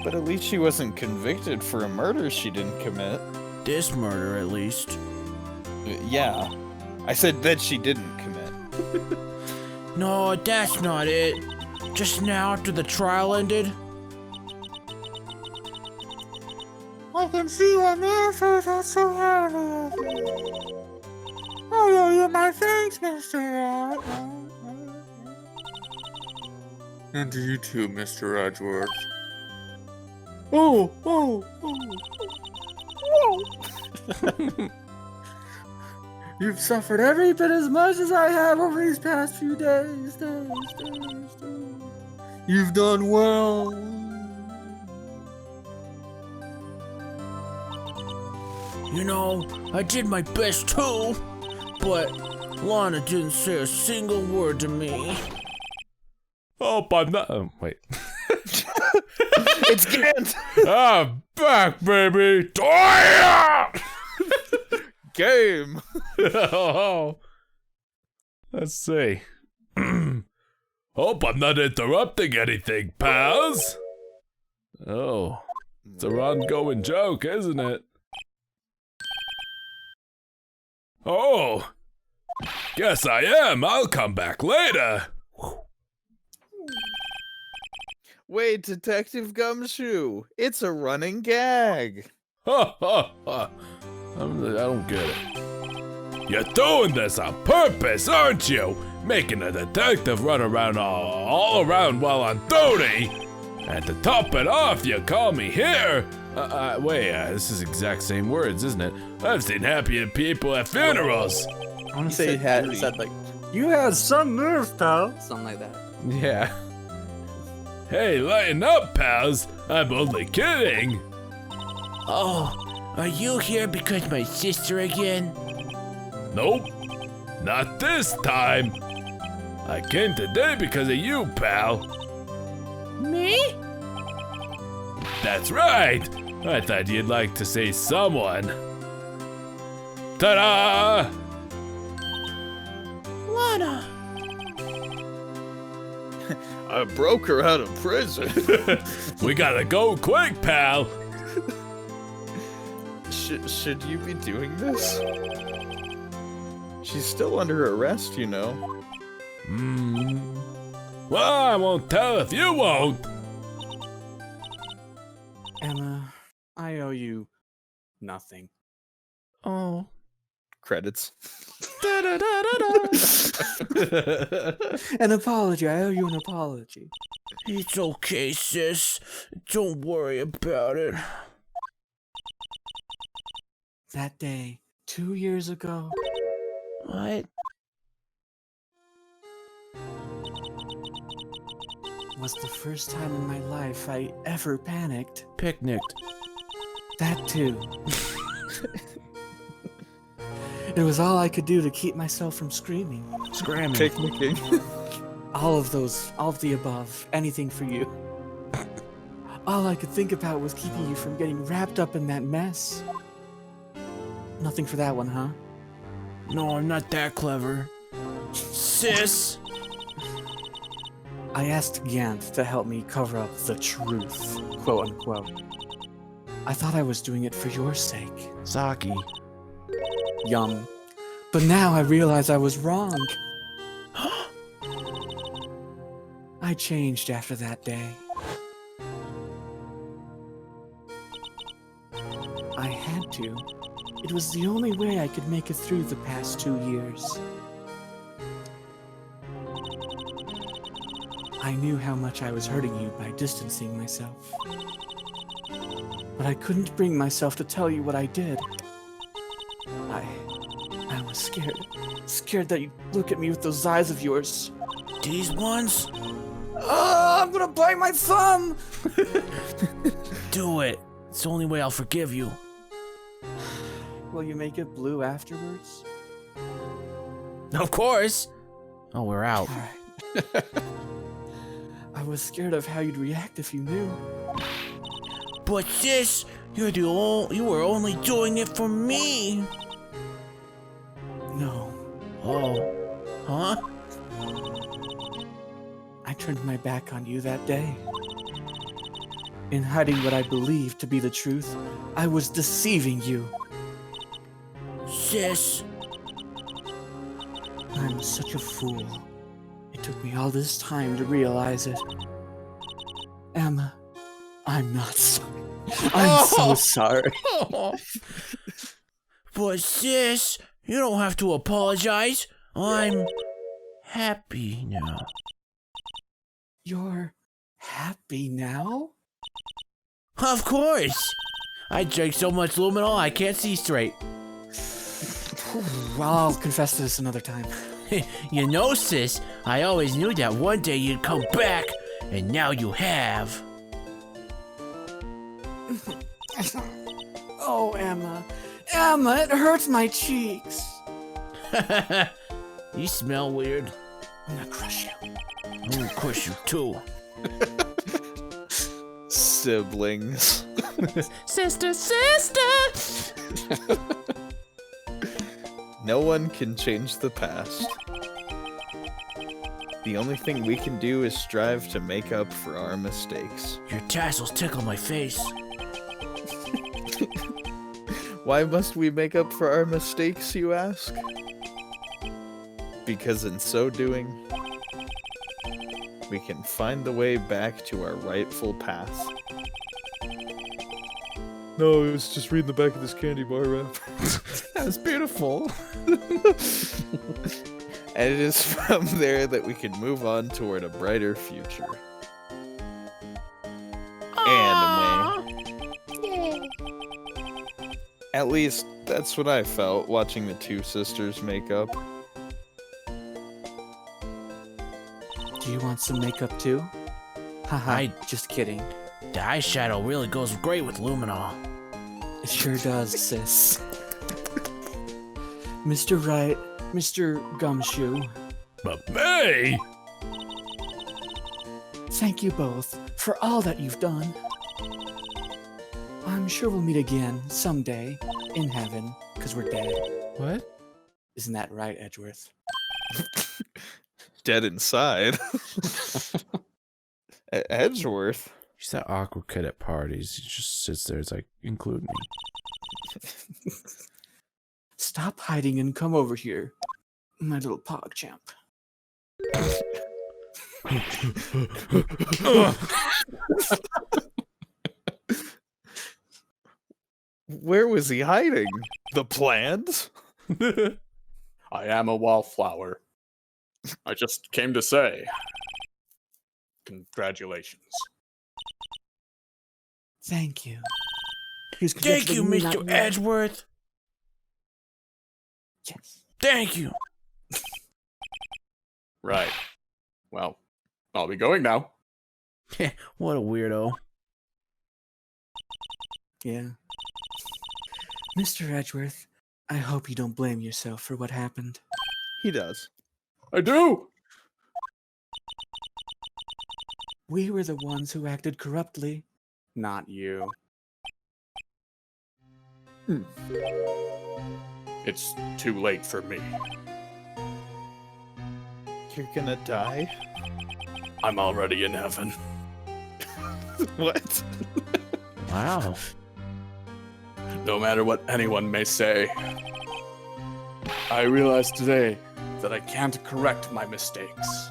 But at least she wasn't convicted for a murder she didn't commit. This murder, at least. Yeah. I said that she didn't commit. No, that's not it. Just now, after the trial ended. I can see why Mr. That's so highly of you. I owe you my thanks, Mr. Wright. And to you too, Mr. Edgeworth. Oh, oh, oh. You've suffered every bit as much as I have over these past few days. You've done well. You know, I did my best too, but Lana didn't say a single word to me. Oh, I'm not. Oh, wait. It's Gant! I'm back, baby. Toya! Game! Oh. Let's see. Hope I'm not interrupting anything, pals. Oh, it's a ongoing joke, isn't it? Oh, guess I am. I'll come back later. Wait, Detective Gumshoe. It's a running gag. Ha ha ha. I don't get it. You're doing this on purpose, aren't you? Making a detective run around all around while on duty. And to top it off, you call me here. Wait, this is exact same words, isn't it? I've seen happier people at funerals. I want to say it said like, you had some nerve, pal. Something like that. Yeah. Hey, lighten up, pals. I'm only kidding. Oh, are you here because my sister again? Nope, not this time. I came today because of you, pal. Me? That's right. I thought you'd like to see someone. Ta-da! Lana. I broke her out of prison. We gotta go quick, pal. Should you be doing this? She's still under arrest, you know. Well, I won't tell if you won't. Emma, I owe you nothing. Oh. Credits. An apology. I owe you an apology. It's okay, sis. Don't worry about it. That day, 2 years ago, What? was the first time in my life I ever panicked. Picnicked. That too. It was all I could do to keep myself from screaming. Scramming. Picnicking. All of the above. Anything for you. All I could think about was keeping you from getting wrapped up in that mess. Nothing for that one, huh? No, I'm not that clever. Sis! I asked Gant to help me cover up the truth, quote unquote. I thought I was doing it for your sake. Saki. Yum. But now I realize I was wrong. I changed after that day. I had to. It was the only way I could make it through the past 2 years. I knew how much I was hurting you by distancing myself. But I couldn't bring myself to tell you what I did. I was scared. Scared that you'd look at me with those eyes of yours. These ones? Oh, I'm gonna bite my thumb! Do it. It's the only way I'll forgive you. Will you make it blue afterwards? Of course. Oh, we're out. Alright. I was scared of how you'd react if you knew. But sis, you were only doing it for me. No. Oh. Huh? I turned my back on you that day. In hiding what I believed to be the truth, I was deceiving you. Sis. I'm such a fool. It took me all this time to realize it. Emma, I'm not sorry. I'm so sorry. But sis, you don't have to apologize. I'm happy now. You're happy now? Of course. I drank so much luminol I can't see straight. Well, I'll confess to this another time. You know, sis, I always knew that one day you'd come back, and now you have. Oh, Emma. Emma, it hurts my cheeks. You smell weird. I'm gonna crush you. I'm gonna crush you too. Siblings. Sister, sister! No one can change the past. The only thing we can do is strive to make up for our mistakes. Your tassels tickle my face. Why must we make up for our mistakes, you ask? Because in so doing, we can find the way back to our rightful path. No, I was just reading the back of this candy bar wrap. That was beautiful. And it is from there that we can move on toward a brighter future. Anime. At least, that's what I felt watching the two sisters make up. Do you want some makeup too? Haha, just kidding. The eyeshadow really goes great with luminol. It sure does, sis. Mr. Wright, Mr. Gumshoe, But me? thank you both for all that you've done. I'm sure we'll meet again someday in heaven, because we're dead. What? Isn't that right, Edgeworth? Dead inside. Edgeworth. She's that awkward kid at parties. He just sits there. It's like, include me. Stop hiding and come over here, my little pog champ. Where was he hiding? The plans? I am a wallflower. I just came to say, congratulations. Thank you. He was Thank you, congratulating me, not Mr. you. Edgeworth. Yes. Thank you. Right. Well, I'll be going now. What a weirdo. Yeah. Mr. Edgeworth, I hope you don't blame yourself for what happened. He does. I do! We were the ones who acted corruptly, not you. It's too late for me. You're gonna die? I'm already in heaven. What? Wow. No matter what anyone may say, I realize today that I can't correct my mistakes.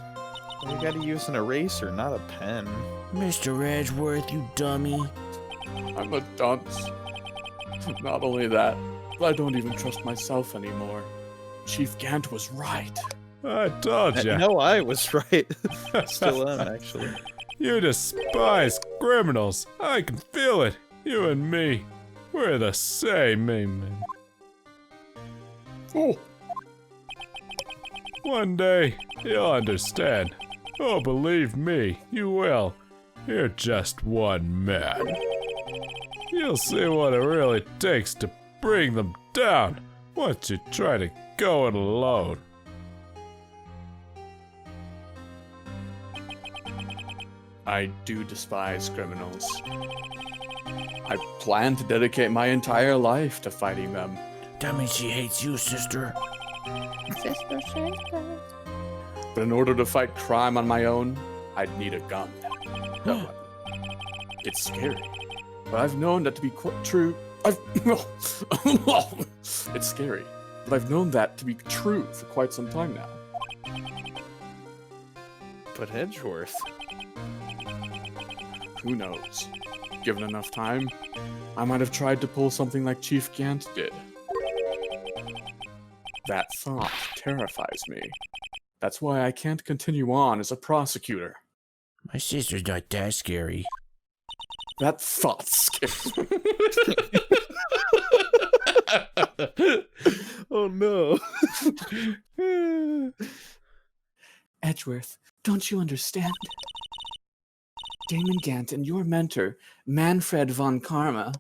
You gotta use an eraser, not a pen. Mr. Edgeworth, you dummy. I'm a dunce. Not only that, but I don't even trust myself anymore. Chief Gant was right. I told you. No, I was right. Still am, actually. You despise criminals. I can feel it. You and me. We're the same, man. Oh, One day, you'll understand. Oh, believe me, you will. You're just one man. You'll see what it really takes to bring them down once you try to go it alone. I do despise criminals. I plan to dedicate my entire life to fighting them. That means she hates you, sister. But in order to fight crime on my own, I'd need a gun. No weapon. It's scary. But I've known that to be quite true. It's scary. But I've known that to be true for quite some time now. But Edgeworth. Who knows? Given enough time, I might have tried to pull something like Chief Gant did. That thought terrifies me. That's why I can't continue on as a prosecutor. My sister's not that scary. That thought scares me. Oh no. Edgeworth, don't you understand? Damon Gant and your mentor, Manfred von Karma,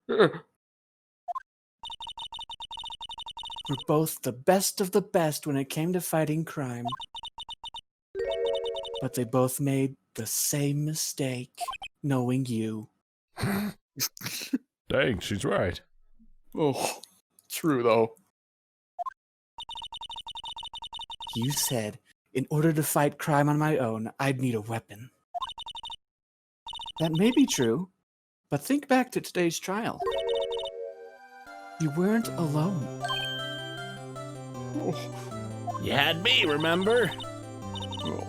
were both the best of the best when it came to fighting crime. But they both made the same mistake, knowing you. Dang, she's right. Oh, true though. You said, in order to fight crime on my own, I'd need a weapon. That may be true, but think back to today's trial. You weren't alone. You had me, remember? Oh.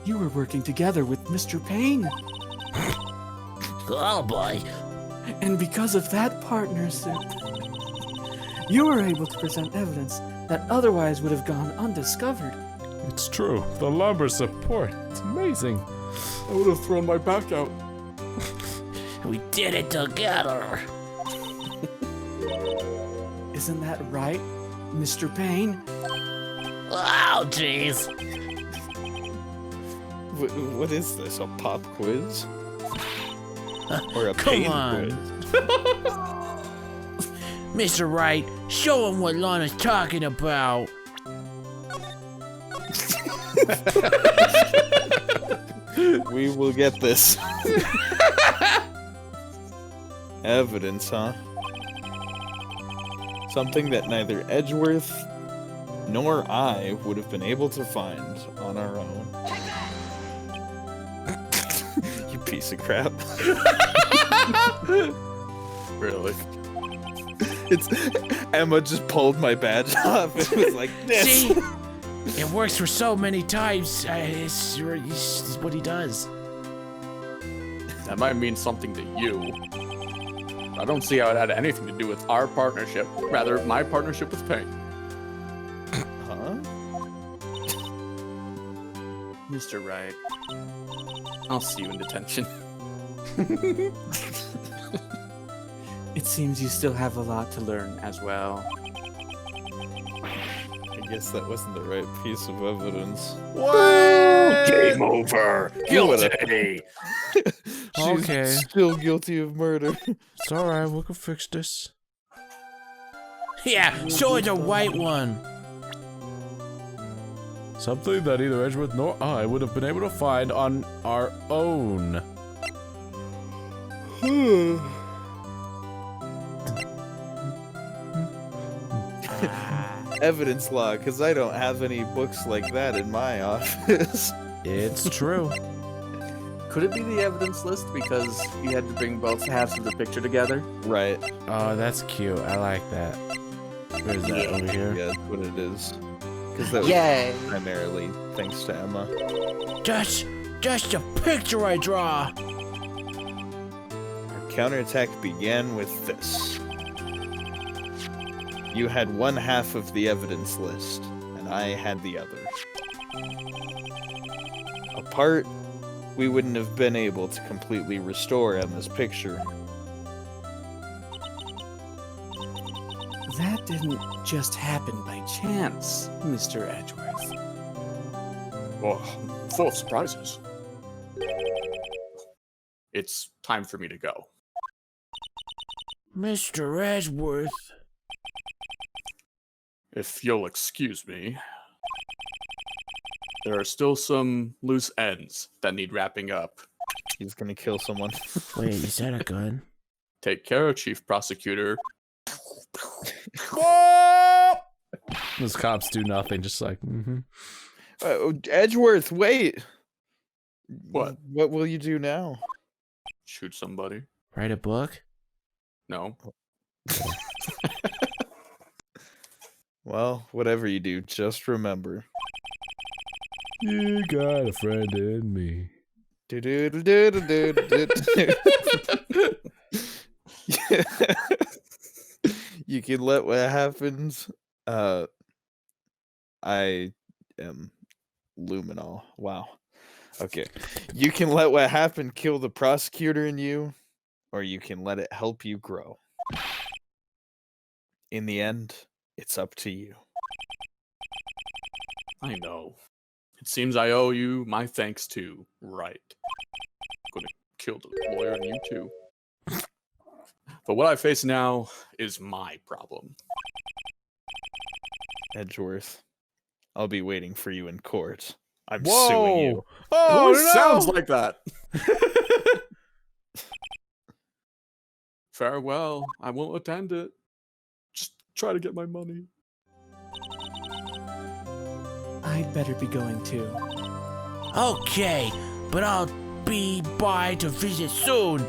You were working together with Mr. Payne. Oh boy. And because of that partnership, you were able to present evidence that otherwise would have gone undiscovered. It's true. The lumber support. It's amazing. I would have thrown my back out. We did it together. Isn't that right, Mr. Payne? Oh, jeez. What is this? A pop quiz? Or a Come pain on. quiz? Mr. Wright, show him what Lana's talking about. We will get this. Evidence, huh? Something that neither Edgeworth nor I would have been able to find on our own. You piece of crap. Really? It's Emma just pulled my badge off and was like this. See? It works for so many times. It's what he does. That might mean something to you. I don't see how it had anything to do with our partnership. Rather, my partnership with Payne. Huh? Mr. Wright. I'll see you in detention. It seems you still have a lot to learn as well. I guess that wasn't the right piece of evidence. Game over. Guilty. She's Okay. still guilty of murder. It's alright, we can fix this. Yeah, show her the white one. Something that neither Edgeworth nor I would have been able to find on our own. Evidence law, because I don't have any books like that in my office. It's true. Could it be the evidence list because you had to bring both halves of the picture together? Right. Oh, that's cute. I like that. Where is that? Over here? Yeah, that's what it is. Because that was Yay! primarily thanks to Emma. Just a picture I draw. Our counterattack began with this. You had one half of the evidence list, and I had the other. Apart, we wouldn't have been able to completely restore Emma's picture. That didn't just happen by chance, Mr. Edgeworth. Oh, full of surprises. It's time for me to go. Mr. Edgeworth. If you'll excuse me. There are still some loose ends that need wrapping up. He's gonna kill someone. Wait, is that a gun? Take care, Chief Prosecutor. Those cops do nothing, just like, Edgeworth, wait! What? What will you do now? Shoot somebody? Write a book? No. Well, whatever you do, just remember. You got a friend in me. You can let what happens. I am luminol. Wow. Okay. You can let what happened kill the prosecutor in you, or you can let it help you grow. In the end, it's up to you. I know. It seems I owe you my thanks too, Wright. I'm gonna kill the lawyer and you too. But what I face now is my problem. Edgeworth, I'll be waiting for you in court. I'm Whoa! suing you. It Oh always no! sounds like that. Farewell. I won't attend it. Just try to get my money. I'd better be going too. Okay, but I'll be by to visit soon.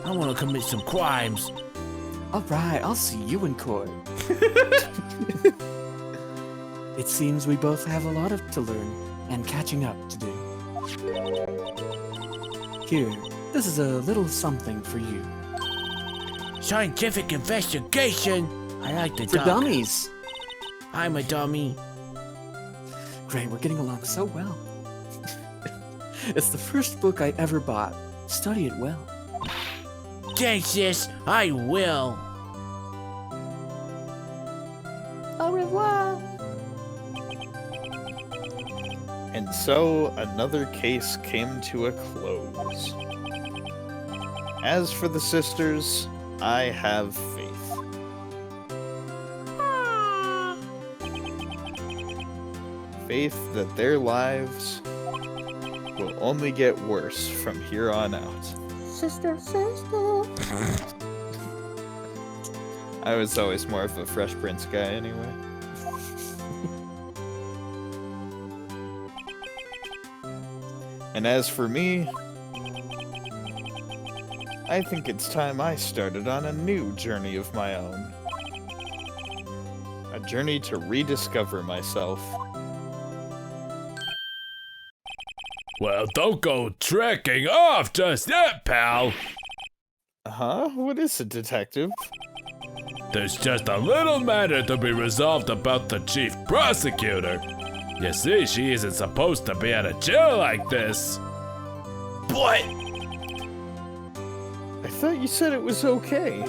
I want to commit some crimes. All right, I'll see you in court. It seems we both have a lot to learn and catching up to do. Here, this is a little something for you. Scientific investigation. I like the For duck. dummies. I'm a dummy. Great, we're getting along so well. It's the first book I ever bought. Study it well. Thanks, sis. I will. Au revoir. And so another case came to a close. As for the sisters, I have faith. Faith that their lives will only get worse from here on out. Sister, sister. I was always more of a Fresh Prince guy anyway. And as for me, I think it's time I started on a new journey of my own. A journey to rediscover myself. Well, don't go trekking off just yet, pal. Huh? What is it, detective? There's just a little matter to be resolved about the chief prosecutor. You see, she isn't supposed to be out of jail like this. What? I thought you said it was okay.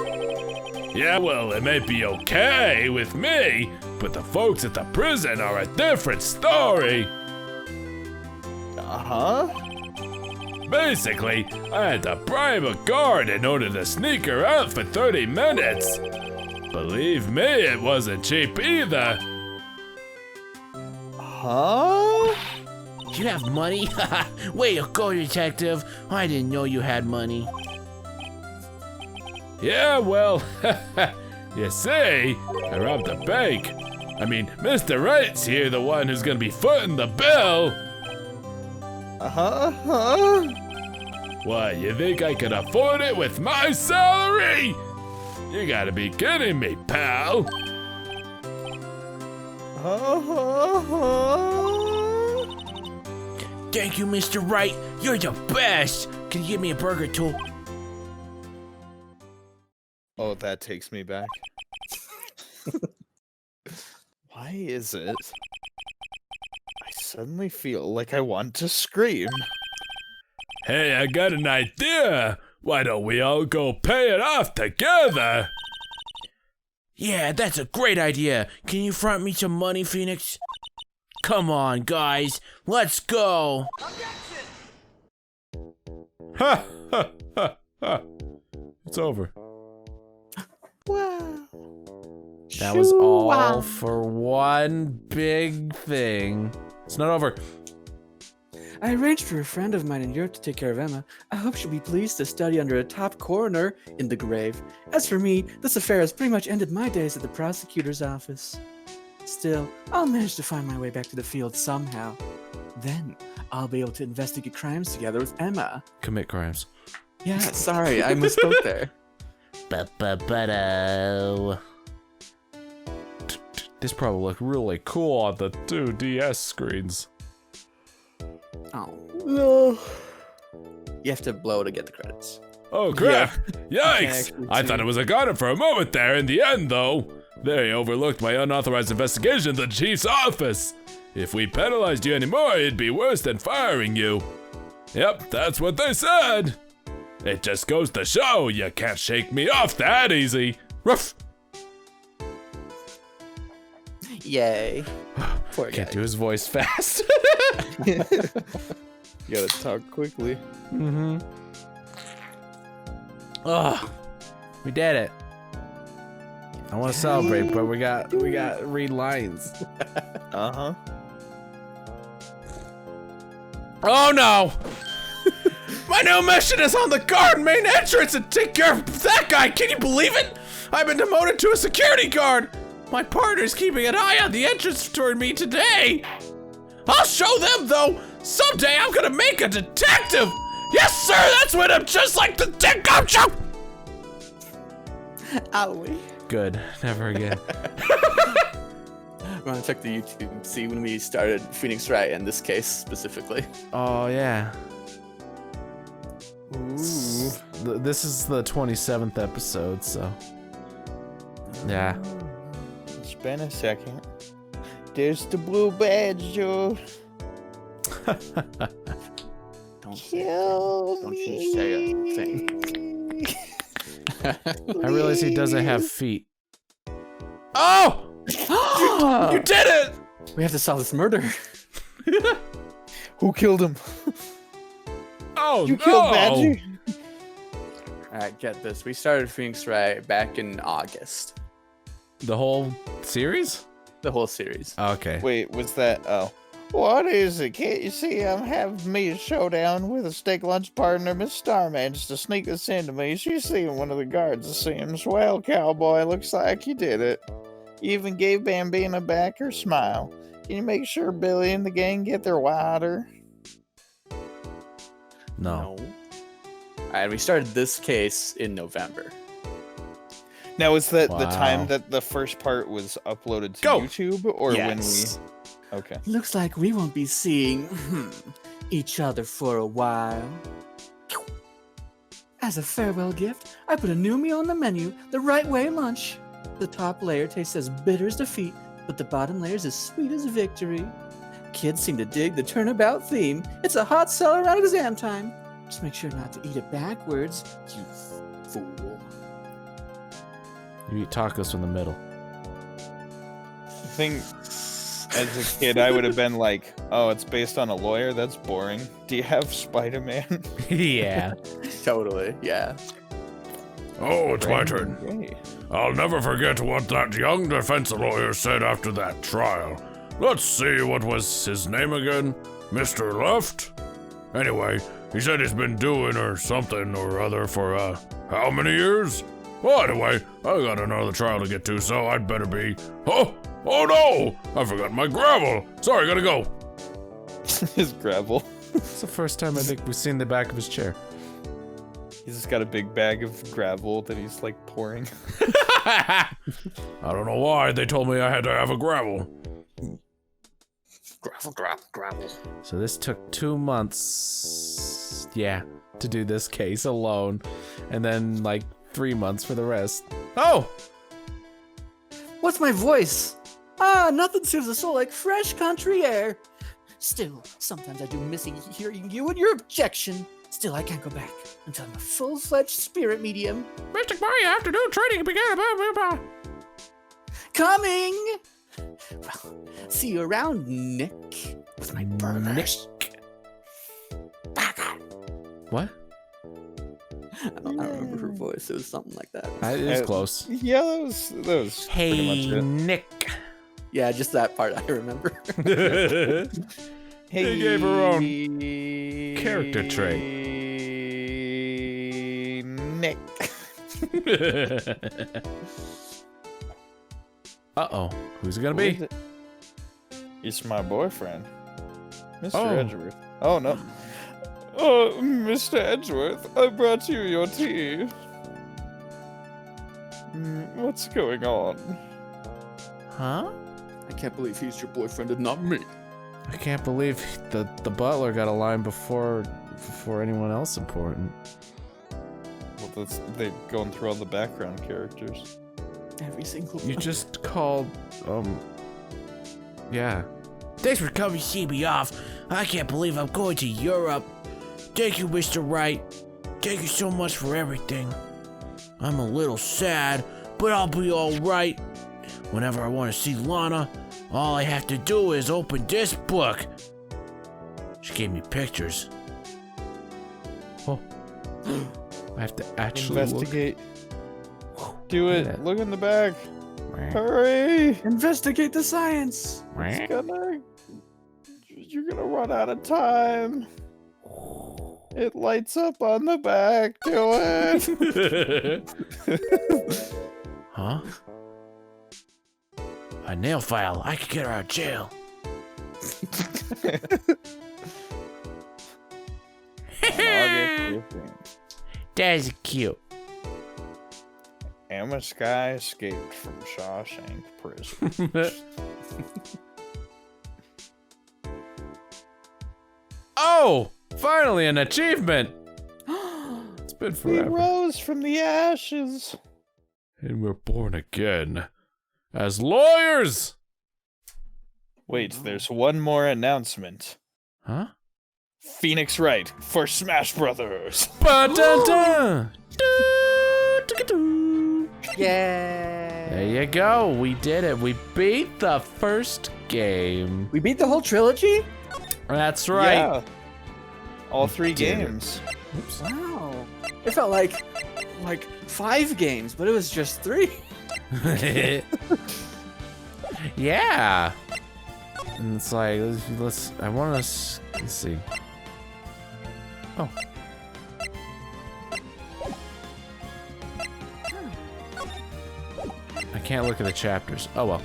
Yeah, well, it may be okay with me, but the folks at the prison are a different story. Uh-huh. Basically, I had to bribe a guard in order to sneak her out for 30 minutes. Believe me, it wasn't cheap either. Huh? You have money? Way to go, detective. I didn't know you had money. Yeah, well, you see, I robbed a bank. I mean, Mr. Wright's here, the one who's gonna be footing the bill. Uh-huh. What, you think I could afford it with my salary? You gotta be kidding me, pal. Thank you, Mr. Wright. You're the best. Can you give me a burger too? Oh, that takes me back. Why is it? I suddenly feel like I want to scream. Hey, I got an idea. Why don't we all go pay it off together? Yeah, that's a great idea. Can you front me some money, Phoenix? Come on, guys. Let's go. Ha ha ha ha. It's over. Wow. That was all Wow. for one big thing. It's not over. I arranged for a friend of mine in Europe to take care of Emma. I hope she'll be pleased to study under a top coroner in the grave. As for me, this affair has pretty much ended my days at the prosecutor's office. Still, I'll manage to find my way back to the field somehow. Then, I'll be able to investigate crimes together with Emma. Commit crimes. Yeah, sorry, I misspoke there. Ba-ba-ba-do. This probably looked really cool on the two DS screens. Oh. No. You have to blow to get the credits. Oh crap! Yeah. Yikes! actually I do. thought it was a goner for a moment there in the end, though. They overlooked my unauthorized investigation of the chief's office. If we penalized you anymore, it'd be worse than firing you. Yep, that's what they said. It just goes to show you can't shake me off that easy. Ruff. Yay. Poor Can't guy. do his voice fast. You gotta talk quickly. Mm-hmm. Oh, we did it. I want to celebrate, but we got to read lines. Uh-huh. Oh no! My new mission is on the guard main entrance and take care of that guy. Can you believe it? I've been demoted to a security guard. My partner's keeping an eye on the entrance toward me today. I'll show them though. Someday I'm gonna make a detective. Yes, sir. That's when I'm just like the detective show. Owie. Good. Never again. I'm gonna check the YouTube and see when we started Phoenix Wright in this case specifically. Oh yeah. Ooh. This is the 27th episode, so yeah. It's been a second. There's the blue badge, Joe. Don't Kill don't me. you say a thing. I realize he doesn't have feet. Oh! You did it! We have to solve this murder. Who killed him? Oh, You no. killed Badger? Alright, get this. We started Phoenix Wright back in August. The whole series? The whole series. Okay. Wait, was that? Oh. What is it? Can't you see I'm having me a showdown with a steak lunch partner, Miss Star managed to sneak this into me. She's seeing one of the guards, it seems. Well, cowboy, looks like you did it. You even gave Bambina back her smile. Can you make sure Billy and the gang get their water? No. Alright, we started this case in November. Now, is that the Wow. time that the first part was uploaded to Go. YouTube, or when Yes. we? Okay. Looks like we won't be seeing each other for a while. As a farewell gift, I put a new meal on the menu, the right way lunch. The top layer tastes as bitter as defeat, but the bottom layer is as sweet as victory. Kids seem to dig the turnabout theme. It's a hot seller around exam time. Just make sure not to eat it backwards, you fool. You eat tacos from the middle. I think as a kid, I would have been like, "Oh, it's based on a lawyer. That's boring. Do you have Spider-Man?" Yeah. Totally, yeah. Oh, it's my turn. Yay. I'll never forget what that young defense lawyer said after that trial. Let's see, what was his name again? Mr. Left? Anyway, he said he's been doing or something or other for, how many years? Well, anyway, I got another trial to get to, so I'd better be... Oh no! I forgot my gravel! Sorry, gotta go. His gravel. It's the first time I think we've seen the back of his chair. He's just got a big bag of gravel that he's like pouring. I don't know why they told me I had to have a gravel. Gravel. So this took 2 months, yeah, to do this case alone, and then like 3 months for the rest. Oh! What's my voice? Ah, nothing soothes the soul like fresh country air. Still, sometimes I do miss hearing you and your objection. Still, I can't go back until I'm a full-fledged spirit medium. Mystic Mario afternoon training began. Coming! Well, see you around, Nick. With my burgers. What? I don't remember her voice. It was something like that. It was close. Yeah, that was pretty much Hey, it. Nick. Yeah, just that part I remember. Hey, They gave her own character trait. Nick. Uh-oh. Who's it gonna Who is be? it? It's my boyfriend, Mr. Oh. Edgeworth. Oh no. Oh, Mr. Edgeworth, I brought you your tea. What's going on? Huh? I can't believe he's your boyfriend and not me. I can't believe the butler got a line before anyone else important. Well, they're going through all the background characters. Every single You one. just called, yeah. Thanks for coming to see me off. I can't believe I'm going to Europe. Thank you, Mr. Wright. Thank you so much for everything. I'm a little sad, but I'll be alright. Whenever I want to see Lana, all I have to do is open this book. She gave me pictures. Oh. I have to actually Investigate. Do Look at it. that. Look in the back. Look. Hurry. Investigate the science. You're gonna run out of time. It lights up on the back. Do it. Huh? A nail file. I could get her out of jail. August 15th. That's cute. Emma Sky escaped from Shawshank Prison. Oh! Finally, an achievement! It's been He forever. rose from the ashes. And we're born again. As lawyers! Wait, there's one more announcement. Huh? Phoenix Wright for Smash Brothers. Ba-dun-dun! Yay! There you go. We did it. We beat the first game. We beat the whole trilogy? That's right. Yeah. All three did it. games. Oops. Wow. It felt like 5 games, but it was just 3. Yeah. And it's like, let's I want us, let's see. Oh. I can't look at the chapters. Oh well.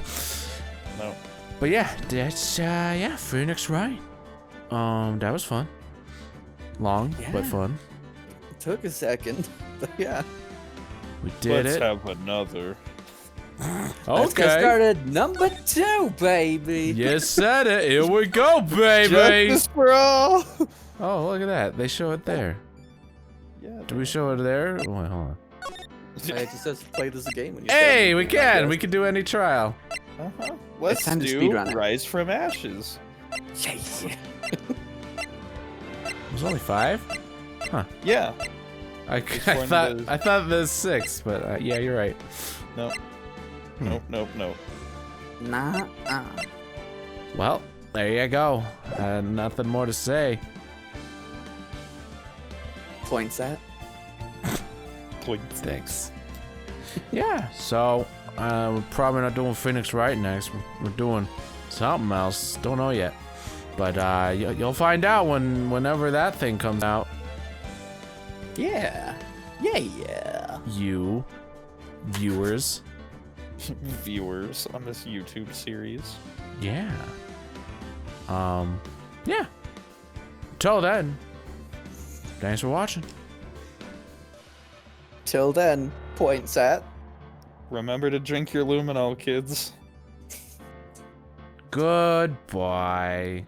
No. But yeah, that's yeah, Phoenix Wright. That was fun. Long, but Yeah. fun. It took a second, but yeah. We did Let's it. have another. Let's get Okay. started. Number 2, baby. You said it. Here we go, baby. Justice for all. Oh, look at that. They show it there. Yeah. Do we show it there? Wait, hold on. It just says play this game when you Hey, say we it. can. We can do any trial. Uh-huh. Let's time to do speedrun it. Rise from Ashes. Yeah. There's only 5? Yeah. I one thought does- I thought there's 6, but yeah, you're right. Nope. Nope. Nope. Nope. Nah. Well, there you go. Nothing more to say. Points at. Points. Thanks. Yeah. So we're probably not doing Phoenix Wright next. We're doing something else. Don't know yet. But you'll find out whenever that thing comes out. Yeah. Yeah. You viewers. Viewers on this YouTube series. Yeah. Yeah. Until then, thanks for watching. Till then, points at. Remember to drink your luminol, kids. Goodbye.